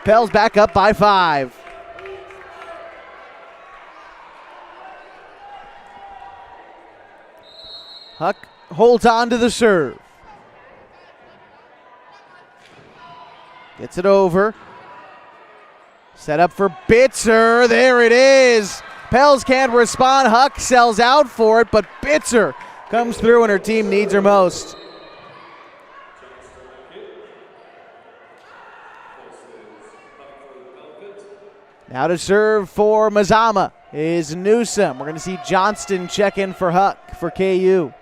Pels back up by 5. Huck holds on to the serve. Gets it over. Set up for Bitzer. There it is. Pels can't respond. Huck sells out for it, but Bitzer comes through when her team needs her most. Now to serve for Mazama is Newsom. We're going to see Johnston check in for Huck for KU.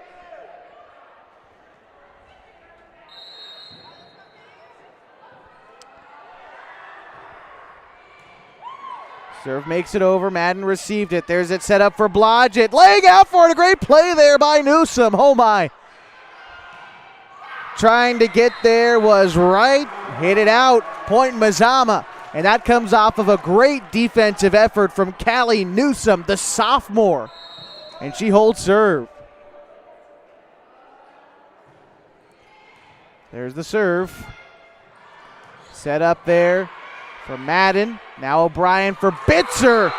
Serve makes it over. Madden received it. There's it set up for Blodgett. Laying out for it. A great play there by Newsom. Oh my. Trying to get there was right. Hit it out. Point Mazama. And that comes off of a great defensive effort from Callie Newsom, the sophomore. And she holds serve. There's the serve. Set up there for Madden. Now O'Brien for Bitzer.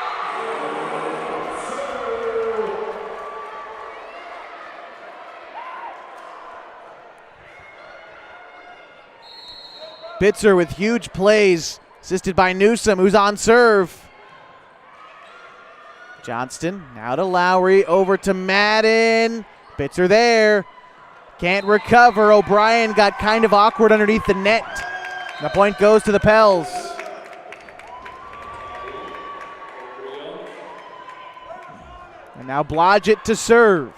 Bitzer with huge plays, assisted by Newsom, who's on serve. Johnston now to Lowry, over to Madden. Bitzer there. Can't recover. O'Brien got kind of awkward underneath the net. The point goes to the Pels. And now Blodgett to serve.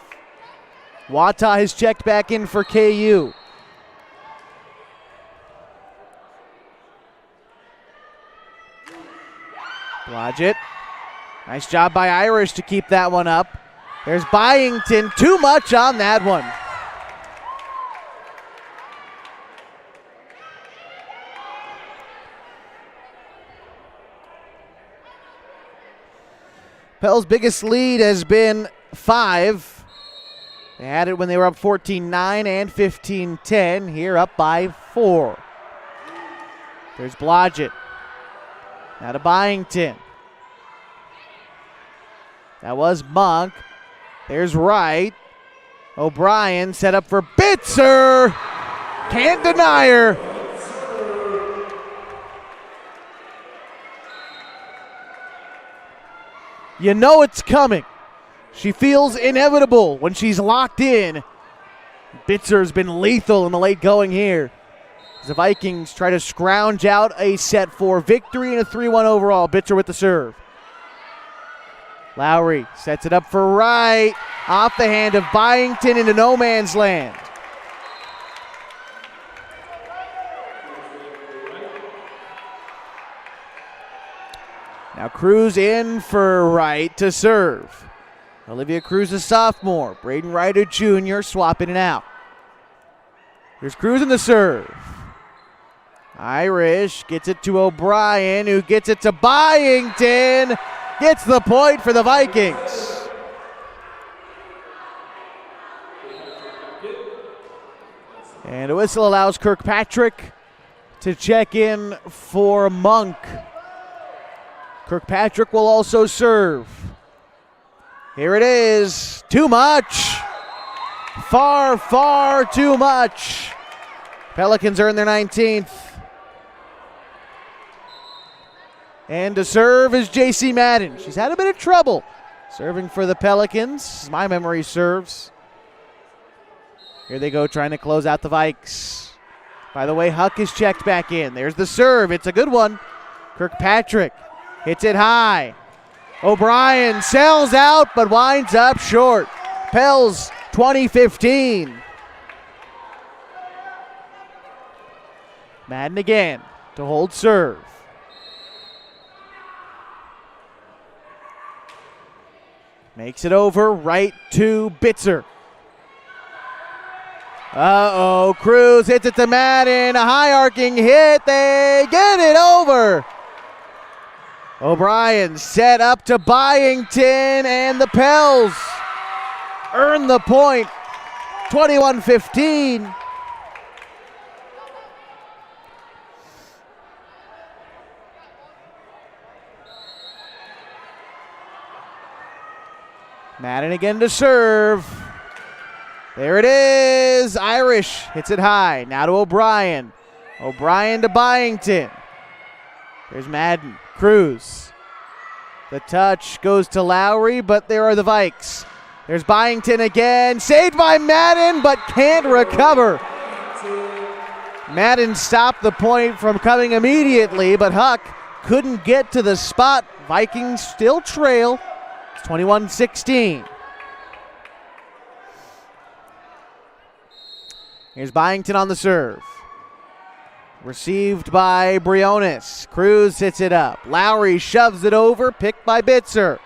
Wata has checked back in for KU. Blodgett. Nice job by Irish to keep that one up. There's Byington. Too much on that one. Pell's biggest lead has been 5. They had it when they were up 14-9 and 15-10. Here up by 4. There's Blodgett. Now to Byington. That was Monk. There's Wright. O'Brien set up for Bitzer. Can't deny her. You know it's coming. She feels inevitable when she's locked in. Bitzer's been lethal in the late going here. As the Vikings try to scrounge out a set 4 victory and a 3-1 overall. Bitzer with the serve. Lowry sets it up for Wright. Off the hand of Byington into no man's land. Now Cruz in for Wright to serve. Olivia Cruz, a sophomore. Braden Wright, a junior, swapping it out. Here's Cruz in the serve. Irish gets it to O'Brien, who gets it to Byington. Gets the point for the Vikings. And a whistle allows Kirkpatrick to check in for Monk. Kirkpatrick will also serve. Here it is. Too much. Far, far too much. Pelicans earn their 19th. And to serve is JC Madden. She's had a bit of trouble serving for the Pelicans. My memory serves. Here they go trying to close out the Vikes. By the way, Huck is checked back in. There's the serve. It's a good one. Kirkpatrick hits it high. O'Brien sails out but winds up short. Pels 2015. Madden again to hold serve. Makes it over right to Bitzer. Uh-oh, Cruz hits it to Madden. A high arcing hit. They get it over. O'Brien set up to Byington, and the Pels earn the point. 21-15. Madden again to serve. There it is. Irish hits it high. Now to O'Brien. O'Brien to Byington. There's Madden. Cruz. The touch goes to Lowry, but there are the Vikes. There's Byington again. Saved by Madden, but can't recover. Madden stopped the point from coming immediately, but Huck couldn't get to the spot. Vikings still trail. It's 21-16. Here's Byington on the serve. Received by Briones. Cruz hits it up. Lowry shoves it over, picked by Bitzer.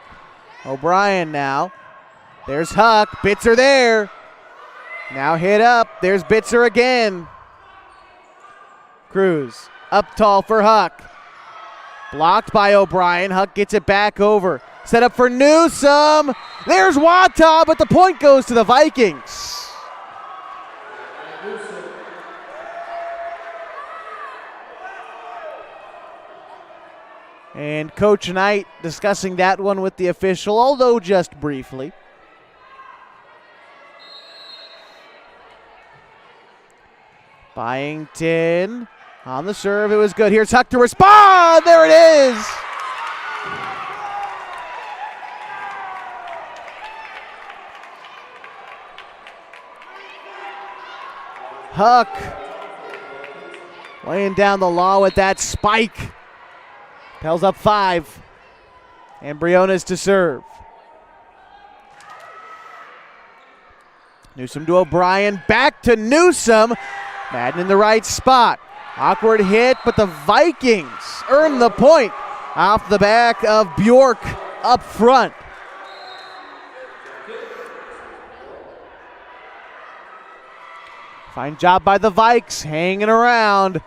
O'Brien now. There's Huck. Bitzer there. Now hit up. There's Bitzer again. Cruz up tall for Huck. Blocked by O'Brien. Huck gets it back over. Set up for Newsome. There's Wata, but the point goes to the Vikings. And Coach Knight discussing that one with the official, although just briefly. Byington on the serve. It was good. Here's Huck to respond. There it is. Huck laying down the law with that spike. Pels up 5. And Briones to serve. Newsome to O'Brien. Back to Newsome. Madden in the right spot. Awkward hit, but the Vikings earn the point off the back of Bjork up front. Fine job by the Vikes, hanging around.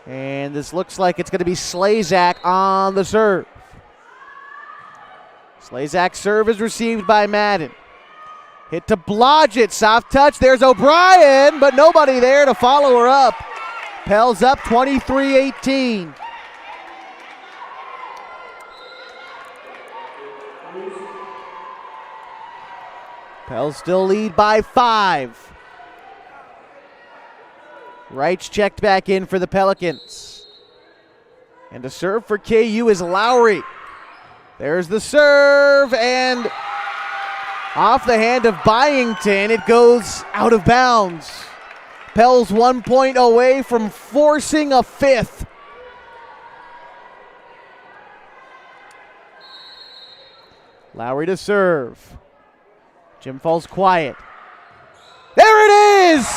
And this looks like it's going to be Slazak on the serve. Slazak's serve is received by Madden. Hit to Blodgett, soft touch. There's O'Brien, but nobody there to follow her up. Pels up 23-18. Pels still lead by 5. Wright's checked back in for the Pelicans. And to serve for KU is Lowry. There's the serve, and off the hand of Byington, it goes out of bounds. Pels 1 point away from forcing a 5th. Lowry to serve. Jim falls quiet. There it is!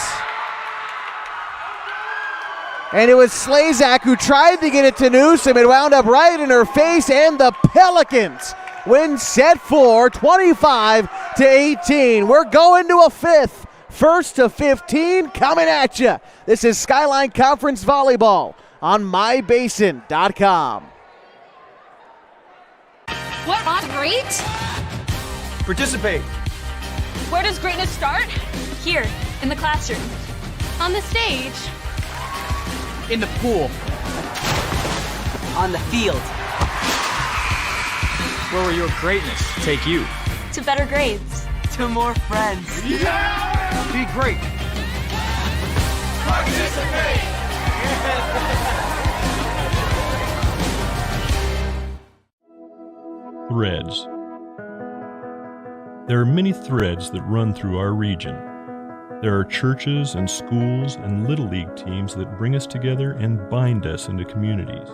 And it was Slazak who tried to get it to Newsome. It wound up right in her face, and the Pelicans win set 4, 25-18. We're going to a 5th. 1st to 15 coming at you. This is Skyline Conference Volleyball on mybasin.com. What great? Participate. Where does greatness start? Here, in the classroom. On the stage. In the pool. On the field. Where will your greatness take you? To better grades. To more friends. Be great. Participate. Threads. There are many threads that run through our region. There are churches and schools and Little League teams that bring us together and bind us into communities.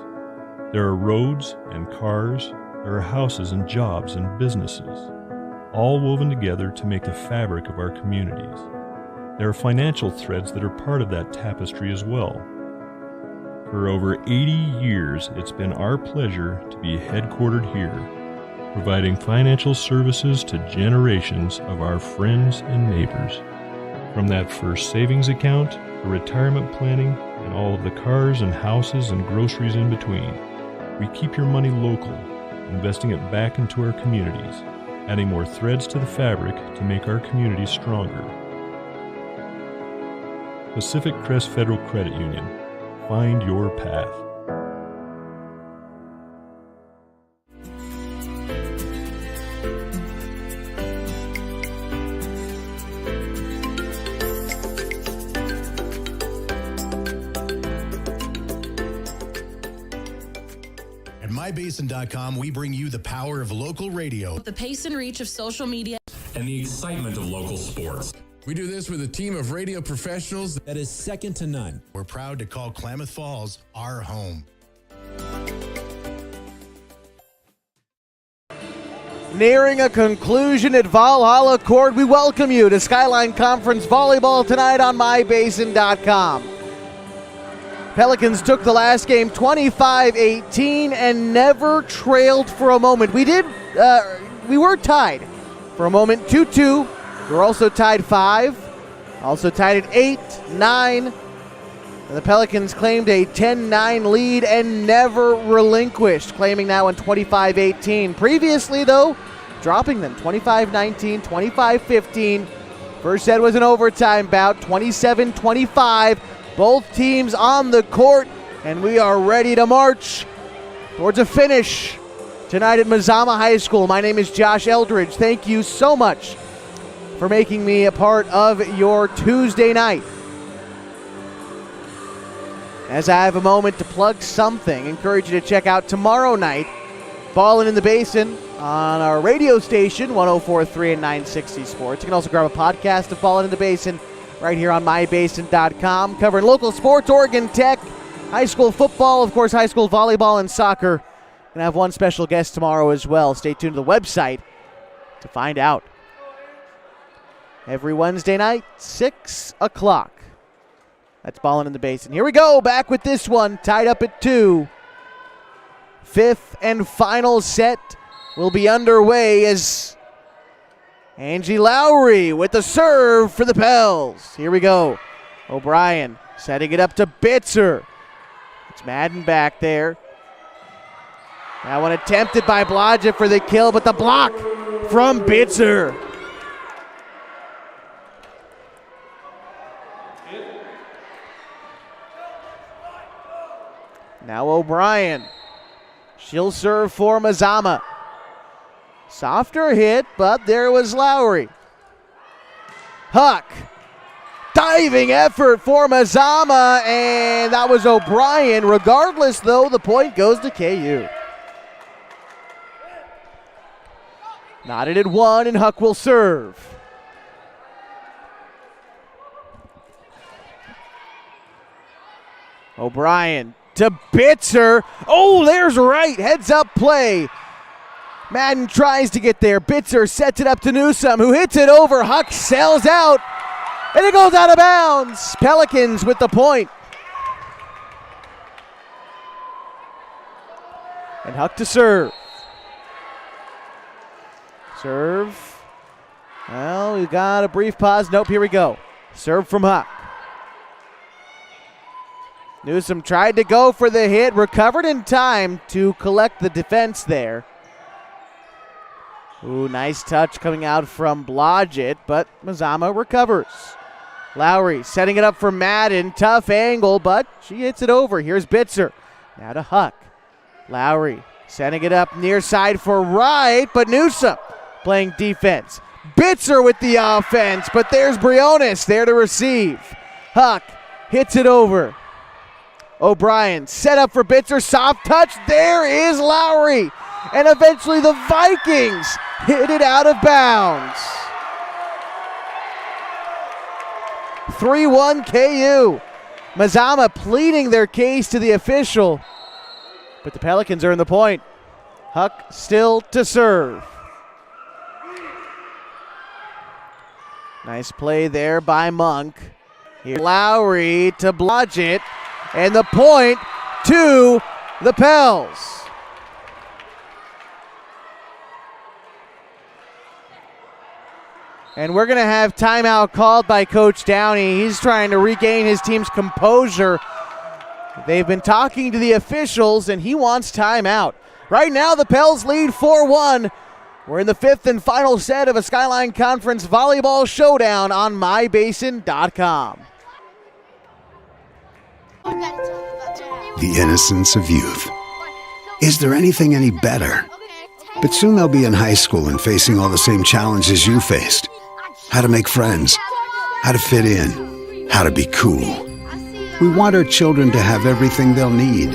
There are roads and cars. There are houses and jobs and businesses, all woven together to make the fabric of our communities. There are financial threads that are part of that tapestry as well. For over 80 years, it's been our pleasure to be headquartered here, providing financial services to generations of our friends and neighbors. From that first savings account, to retirement planning, and all of the cars and houses and groceries in between, we keep your money local, investing it back into our communities, adding more threads to the fabric to make our communities stronger. Pacific Crest Federal Credit Union. Find your path. At mybasin.com, we bring you the power of local radio, The pace and reach of social media, and the excitement of local sports. We do this with a team of radio professionals that is second to none. We're proud to call Klamath Falls our home. Nearing a conclusion at Valhalla Court, we welcome you to Skyline Conference Volleyball tonight on mybasin.com. Pelicans took the last game 25-18 and never trailed for a moment. We were tied for a moment, 2-2. We were also tied 5. Also tied at 8, 9. And the Pelicans claimed a 10-9 lead and never relinquished, claiming now in 25-18. Previously, though, dropping them 25-19, 25-15. First set was an overtime bout, 27-25. Both teams on the court, and we are ready to march towards a finish tonight at Mazama High School. My name is Josh Eldridge. Thank you so much for making me a part of your Tuesday night. As I have a moment to plug something, encourage you to check out tomorrow night, Ballin' in the Basin on our radio station, 104.3 and 960 Sports. You can also grab a podcast of Ballin' in the Basin right here on mybasin.com, covering local sports, Oregon Tech, high school football, of course, high school volleyball and soccer. Going to have one special guest tomorrow as well. Stay tuned to the website to find out. Every Wednesday night, 6 o'clock. That's Ballin' in the Basin. Here we go, back with this one, tied up at 2. Fifth and final set will be underway as Angie Lowry with the serve for the Pels. Here we go. O'Brien setting it up to Bitzer. It's Madden back there. That one attempted by Blodgett for the kill, but the block from Bitzer. Now O'Brien. She'll serve for Mazama. Softer hit, but there was Lowry. Huck. Diving effort for Mazama, and that was O'Brien. Regardless, though, the point goes to KU. Knotted at 1, and Huck will serve. O'Brien to Bitzer. Oh, there's right. Heads up play. Madden tries to get there. Bitzer sets it up to Newsome, who hits it over. Huck sails out, and it goes out of bounds. Pelicans with the point. And Huck to serve. Serve. Well, we got a brief pause. Nope, here we go. Serve from Huck. Newsome tried to go for the hit, recovered in time to collect the defense there. Ooh, nice touch coming out from Blodgett, but Mazama recovers. Lowry setting it up for Madden. Tough angle, but she hits it over. Here's Bitzer. Now to Huck. Lowry setting it up near side for Wright, but Newsome playing defense. Bitzer with the offense, but there's Briones there to receive. Huck hits it over. O'Brien set up for Bitzer. Soft touch. There is Lowry. And eventually the Vikings hit it out of bounds. 3-1 KU. Mazama pleading their case to the official, but the Pelicans earn the point. Huck still to serve. Nice play there by Monk. Here Lowry to Blodgett, and the point to the Pels. And we're going to have timeout called by Coach Downey. He's trying to regain his team's composure. They've been talking to the officials, and he wants timeout. Right now, the Pels lead 4-1. We're in the fifth and final set of a Skyline Conference volleyball showdown on mybasin.com. The innocence of youth. Is there anything any better? But soon they'll be in high school and facing all the same challenges you faced. How to make friends, how to fit in, how to be cool. We want our children to have everything they'll need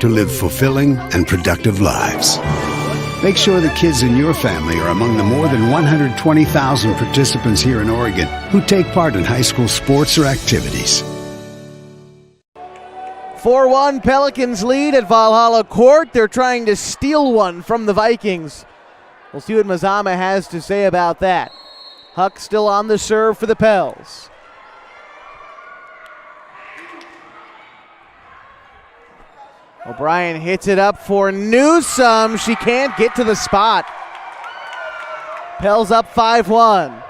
to live fulfilling and productive lives. Make sure the kids in your family are among the more than 120,000 participants here in Oregon who take part in high school sports or activities. 4-1 Pelicans lead at Valhalla Court. They're trying to steal one from the Vikings. We'll see what Mazama has to say about that. Huck still on the serve for the Pels. O'Brien hits it up for Newsome. She can't get to the spot. Pels up 5-1.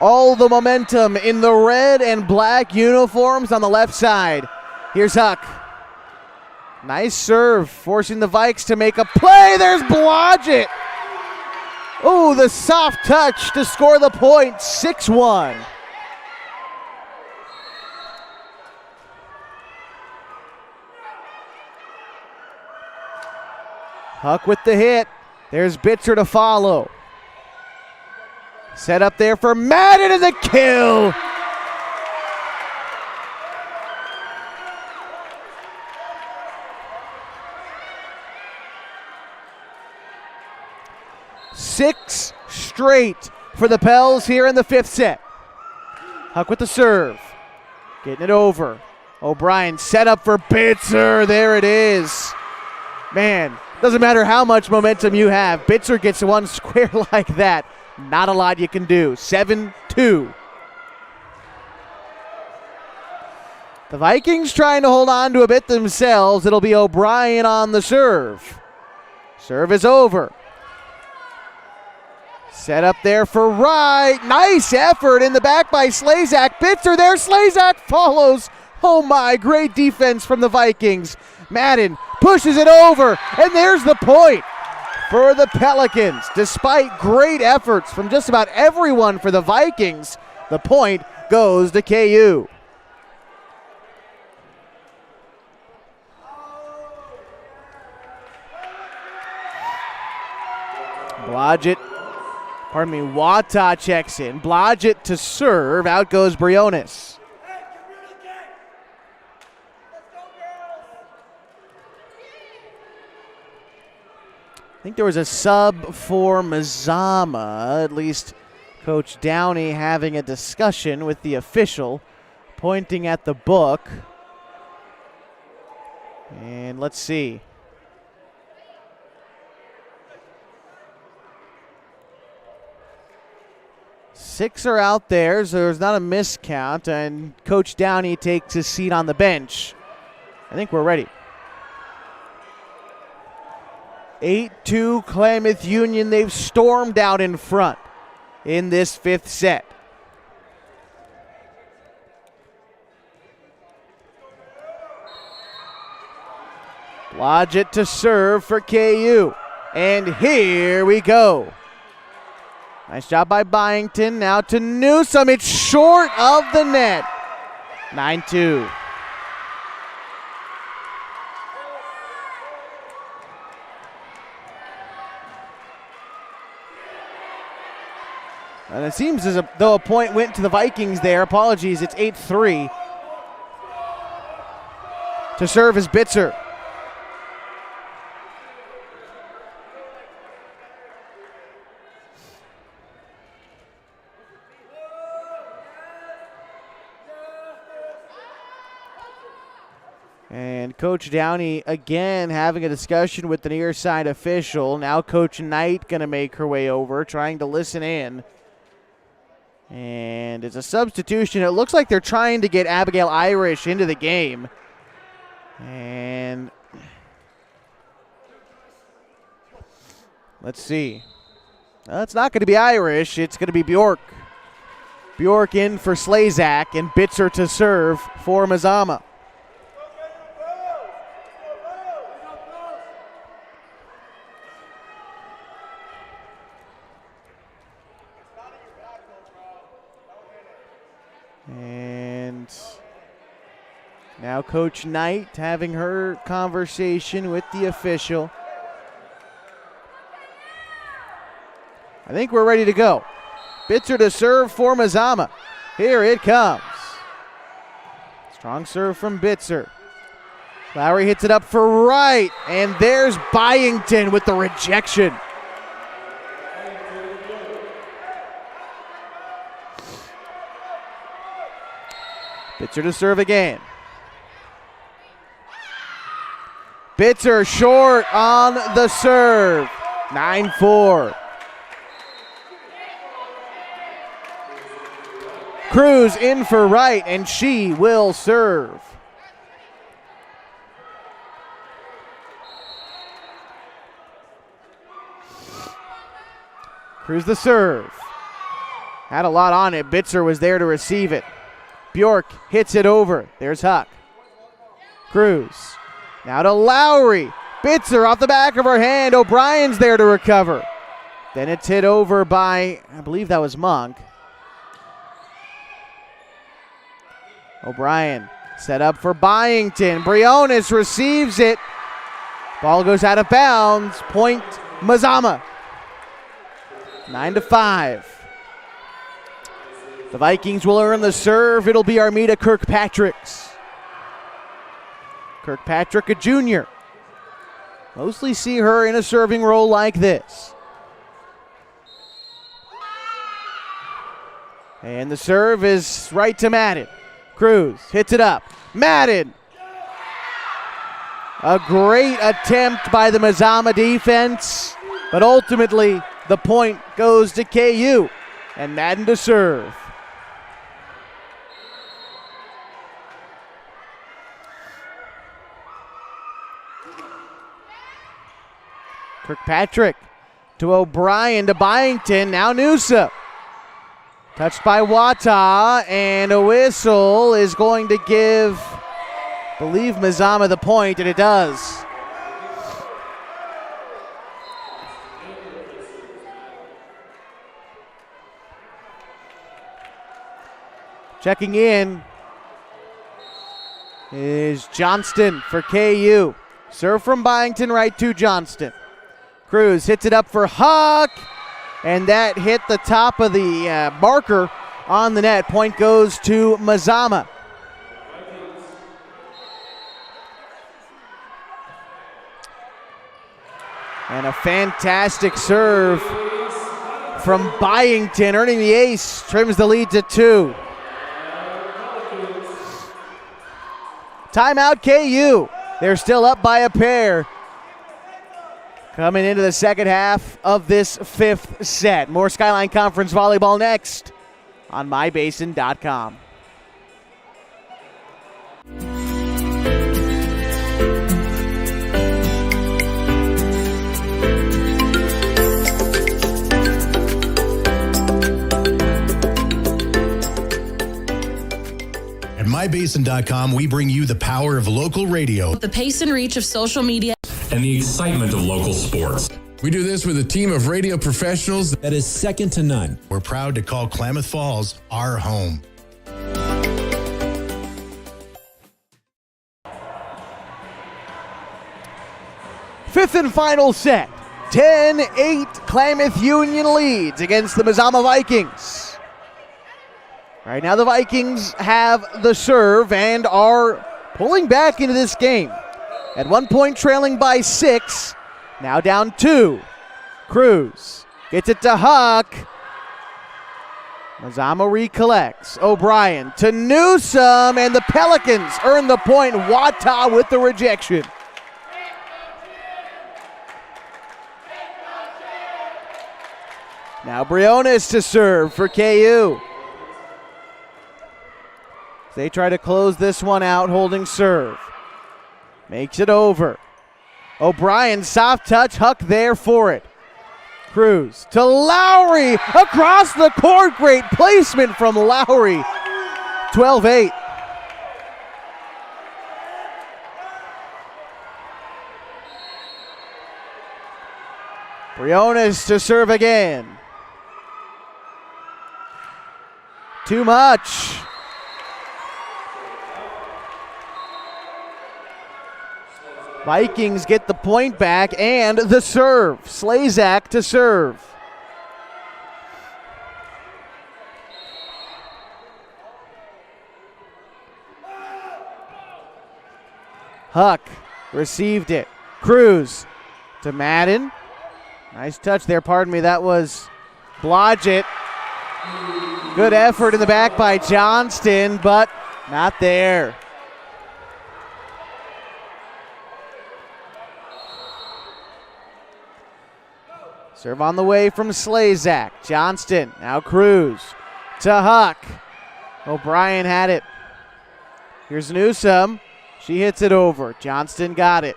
All the momentum in the red and black uniforms on the left side. Here's Huck. Nice serve, forcing the Vikes to make a play. There's Blodgett. Oh, the soft touch to score the point, 6-1. Huck with the hit. There's Bitzer to follow. Set up there for Madden and the kill. Six straight for the Pels here in the fifth set. Huck with the serve. Getting it over. O'Brien set up for Bitzer. There it is. Man, doesn't matter how much momentum you have. Bitzer gets one square like that. Not a lot you can do. 7-2. The Vikings trying to hold on to a bit themselves. It'll be O'Brien on the serve. Serve is over. Set up there for Wright. Nice effort in the back by Slazak. Bitzer there. Slazak follows. Oh my, great defense from the Vikings. Madden pushes it over, and there's the point for the Pelicans. Despite great efforts from just about everyone for the Vikings, the point goes to KU. Wata checks in. Blodgett to serve. Out goes Briones. I think there was a sub for Mazama, at least Coach Downey having a discussion with the official, pointing at the book. And let's see. Six are out there, so there's not a miscount, and Coach Downey takes his seat on the bench. I think we're ready. 8-2 Klamath Union. They've stormed out in front in this fifth set. Blodgett to serve for KU. And here we go. Nice job by Byington. Now to Newsome. It's short of the net. 9-2. And it seems as though a point went to the Vikings there. Apologies, it's 8-3. To serve is Bitzer. And Coach Downey again having a discussion with the near side official. Now Coach Knight going to make her way over, trying to listen in. And it's a substitution. It looks like they're trying to get Abigail Irish into the game. And let's see. It's not going to be Irish. It's going to be Bjork. Bjork in for Slazak, and Bitzer to serve for Mazama. And now Coach Knight having her conversation with the official. I think we're ready to go. Bitzer to serve for Mazama. Here it comes. Strong serve from Bitzer. Lowry hits it up for Wright, and there's Byington with the rejection. Bitzer to serve again. Bitzer short on the serve. 9-4. Cruz in for Wright, and she will serve. Cruz the serve. Had a lot on it. Bitzer was there to receive it. Bjork hits it over. There's Huck. Cruz. Now to Lowry. Bitzer off the back of her hand. O'Brien's there to recover. Then it's hit over by, I believe that was Monk. O'Brien set up for Byington. Briones receives it. Ball goes out of bounds. Point Mazama. 9-5. The Vikings will earn the serve. It'll be Armida Kirkpatrick's. Kirkpatrick, a junior. Mostly see her in a serving role like this. And the serve is right to Madden. Cruz hits it up. Madden. A great attempt by the Mazama defense, but ultimately the point goes to KU, and Madden to serve. Kirkpatrick to O'Brien to Byington, now Noosa. Touched by Wata, and a whistle is going to give, I believe, Mazama the point, and it does. Checking in is Johnston for KU. Serve from Byington right to Johnston. Cruz hits it up for Huck, and that hit the top of the marker on the net. Point goes to Mazama. And a fantastic serve from Byington, earning the ace, trims the lead to 2. Timeout KU. They're still up by a pair. Coming into the second half of this 5th set. More Skyline Conference volleyball next on mybasin.com. At mybasin.com, we bring you the power of local radio, The pace and reach of social media, and the excitement of local sports. We do this with a team of radio professionals that is second to none. We're proud to call Klamath Falls our home. Fifth and final set. 10-8 Klamath Union leads against the Mazama Vikings. Right now the Vikings have the serve and are pulling back into this game. At one point trailing by 6, now down 2. Cruz gets it to Huck. Mazama recollects. O'Brien to Newsome, and the Pelicans earn the point. Wata with the rejection. Now Briones to serve for KU. They try to close this one out, holding serve. Makes it over. O'Brien, soft touch, Huck there for it. Cruz to Lowry, across the court, great placement from Lowry. 12-8. Briones to serve again. Too much. Vikings get the point back and the serve. Slazak to serve. Huck received it. Cruz to Madden. Nice touch there, pardon me. That was Blodgett. Good effort in the back by Johnston, but not there. Serve on the way from Slazak. Johnston, now Cruz to Huck. O'Brien had it. Here's Newsome. She hits it over. Johnston got it.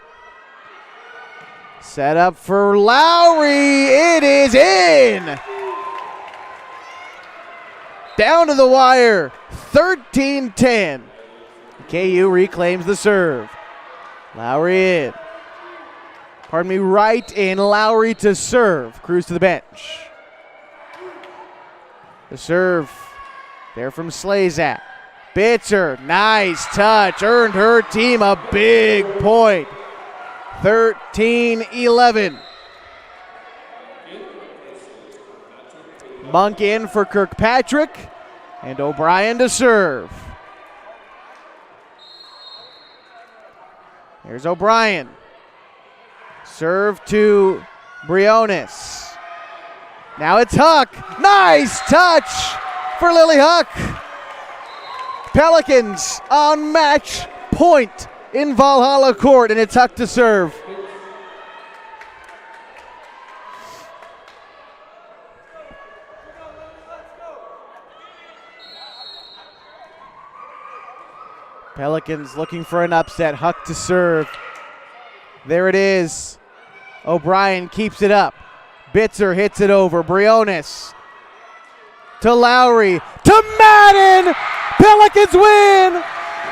Set up for Lowry. It is in. Down to the wire, 13-10. KU reclaims the serve. Lowry in. Right in, Lowry to serve. Cruz to the bench. The serve there from Slazak. Bitzer, nice touch, earned her team a big point. 13-11. Monk in for Kirkpatrick, and O'Brien to serve. Here's O'Brien. Serve to Briones. Now it's Huck. Nice touch for Lily Huck. Pelicans on match point in Valhalla Court, and it's Huck to serve. Pelicans looking for an upset. Huck to serve. There it is. O'Brien keeps it up. Bitzer hits it over. Briones to Lowry to Madden. Pelicans win.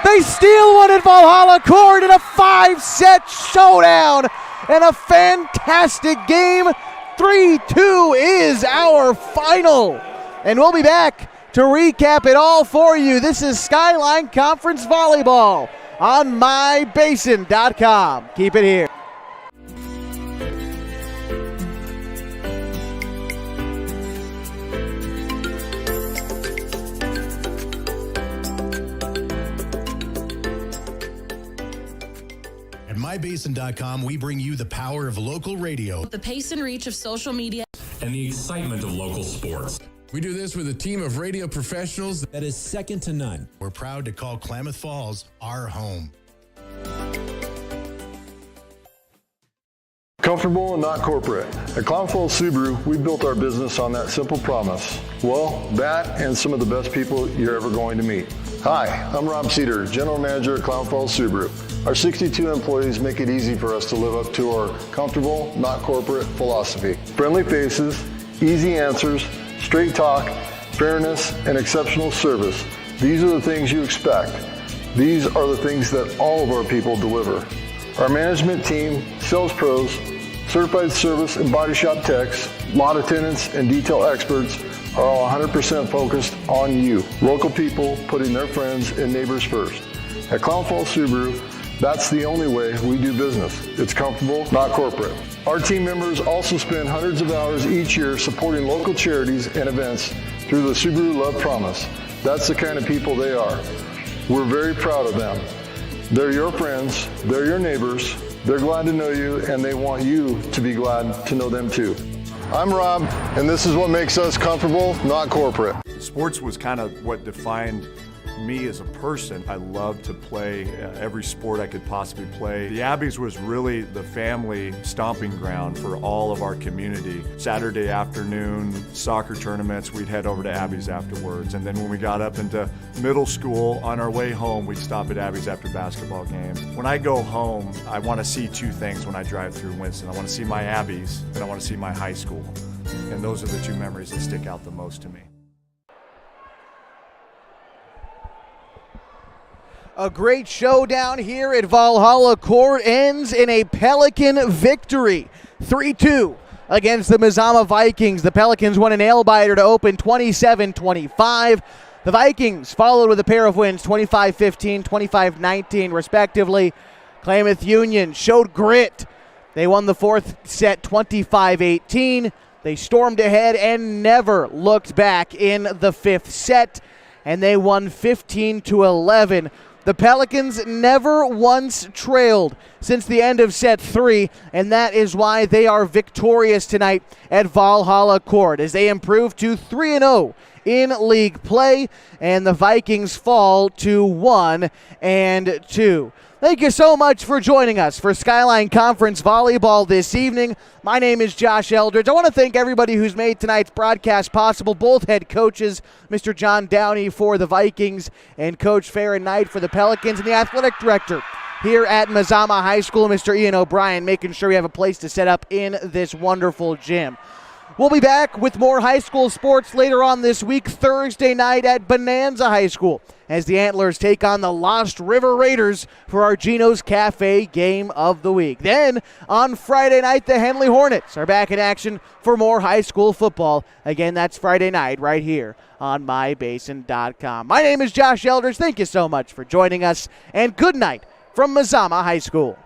They steal one at Valhalla Court in a 5-set showdown and a fantastic game. 3-2 is our final. And we'll be back to recap it all for you. This is Skyline Conference Volleyball on mybasin.com. Keep it here. At mybasin.com, we bring you the power of local radio, The pace and reach of social media, and the excitement of local sports. We do this with a team of radio professionals that is second to none. We're proud to call Klamath Falls our home. Comfortable and not corporate. At Klamath Falls Subaru, we built our business on that simple promise. Well, that and some of the best people you're ever going to meet. Hi, I'm Rob Cedar, General Manager at Klamath Falls Subaru. Our 62 employees make it easy for us to live up to our comfortable, not corporate philosophy. Friendly faces, easy answers, straight talk, fairness, and exceptional service. These are the things you expect. These are the things that all of our people deliver. Our management team, sales pros, certified service and body shop techs, lot attendants, and detail experts are all 100% focused on you. Local people putting their friends and neighbors first. At Klamath Falls Subaru, that's the only way we do business. It's comfortable, not corporate. Our team members also spend hundreds of hours each year supporting local charities and events through the Subaru Love Promise. That's the kind of people they are. We're very proud of them. They're your friends, they're your neighbors, they're glad to know you, and they want you to be glad to know them too. I'm Rob, and this is what makes us comfortable, not corporate. Sports was kind of what defined me as a person. I loved to play every sport I could possibly play. The Abbeys was really the family stomping ground for all of our community. Saturday afternoon soccer tournaments, we'd head over to Abbeys afterwards. And then when we got up into middle school, on our way home, we'd stop at Abbeys after basketball games. When I go home, I want to see two things when I drive through Winston. I want to see my Abbeys, and I want to see my high school. And those are the two memories that stick out the most to me. A great showdown here at Valhalla Court ends in a Pelican victory. 3-2 against the Mazama Vikings. The Pelicans won a nail-biter to open 27-25. The Vikings followed with a pair of wins, 25-15, 25-19 respectively. Klamath Union showed grit. They won the fourth set 25-18. They stormed ahead and never looked back in the fifth set, and they won 15-11. The Pelicans never once trailed since the end of set 3, and that is why they are victorious tonight at Valhalla Court as they improve to 3-0 in league play, and the Vikings fall to 1-2. Thank you so much for joining us for Skyline Conference Volleyball this evening. My name is Josh Eldridge. I want to thank everybody who's made tonight's broadcast possible, both head coaches, Mr. John Downey for the Vikings and Coach Farron Knight for the Pelicans, and the athletic director here at Mazama High School, Mr. Ian O'Brien, making sure we have a place to set up in this wonderful gym. We'll be back with more high school sports later on this week, Thursday night at Bonanza High School, as the Antlers take on the Lost River Raiders for our Geno's Cafe Game of the Week. Then, on Friday night, the Henley Hornets are back in action for more high school football. Again, that's Friday night right here on mybasin.com. My name is Josh Elders. Thank you so much for joining us, and good night from Mazama High School.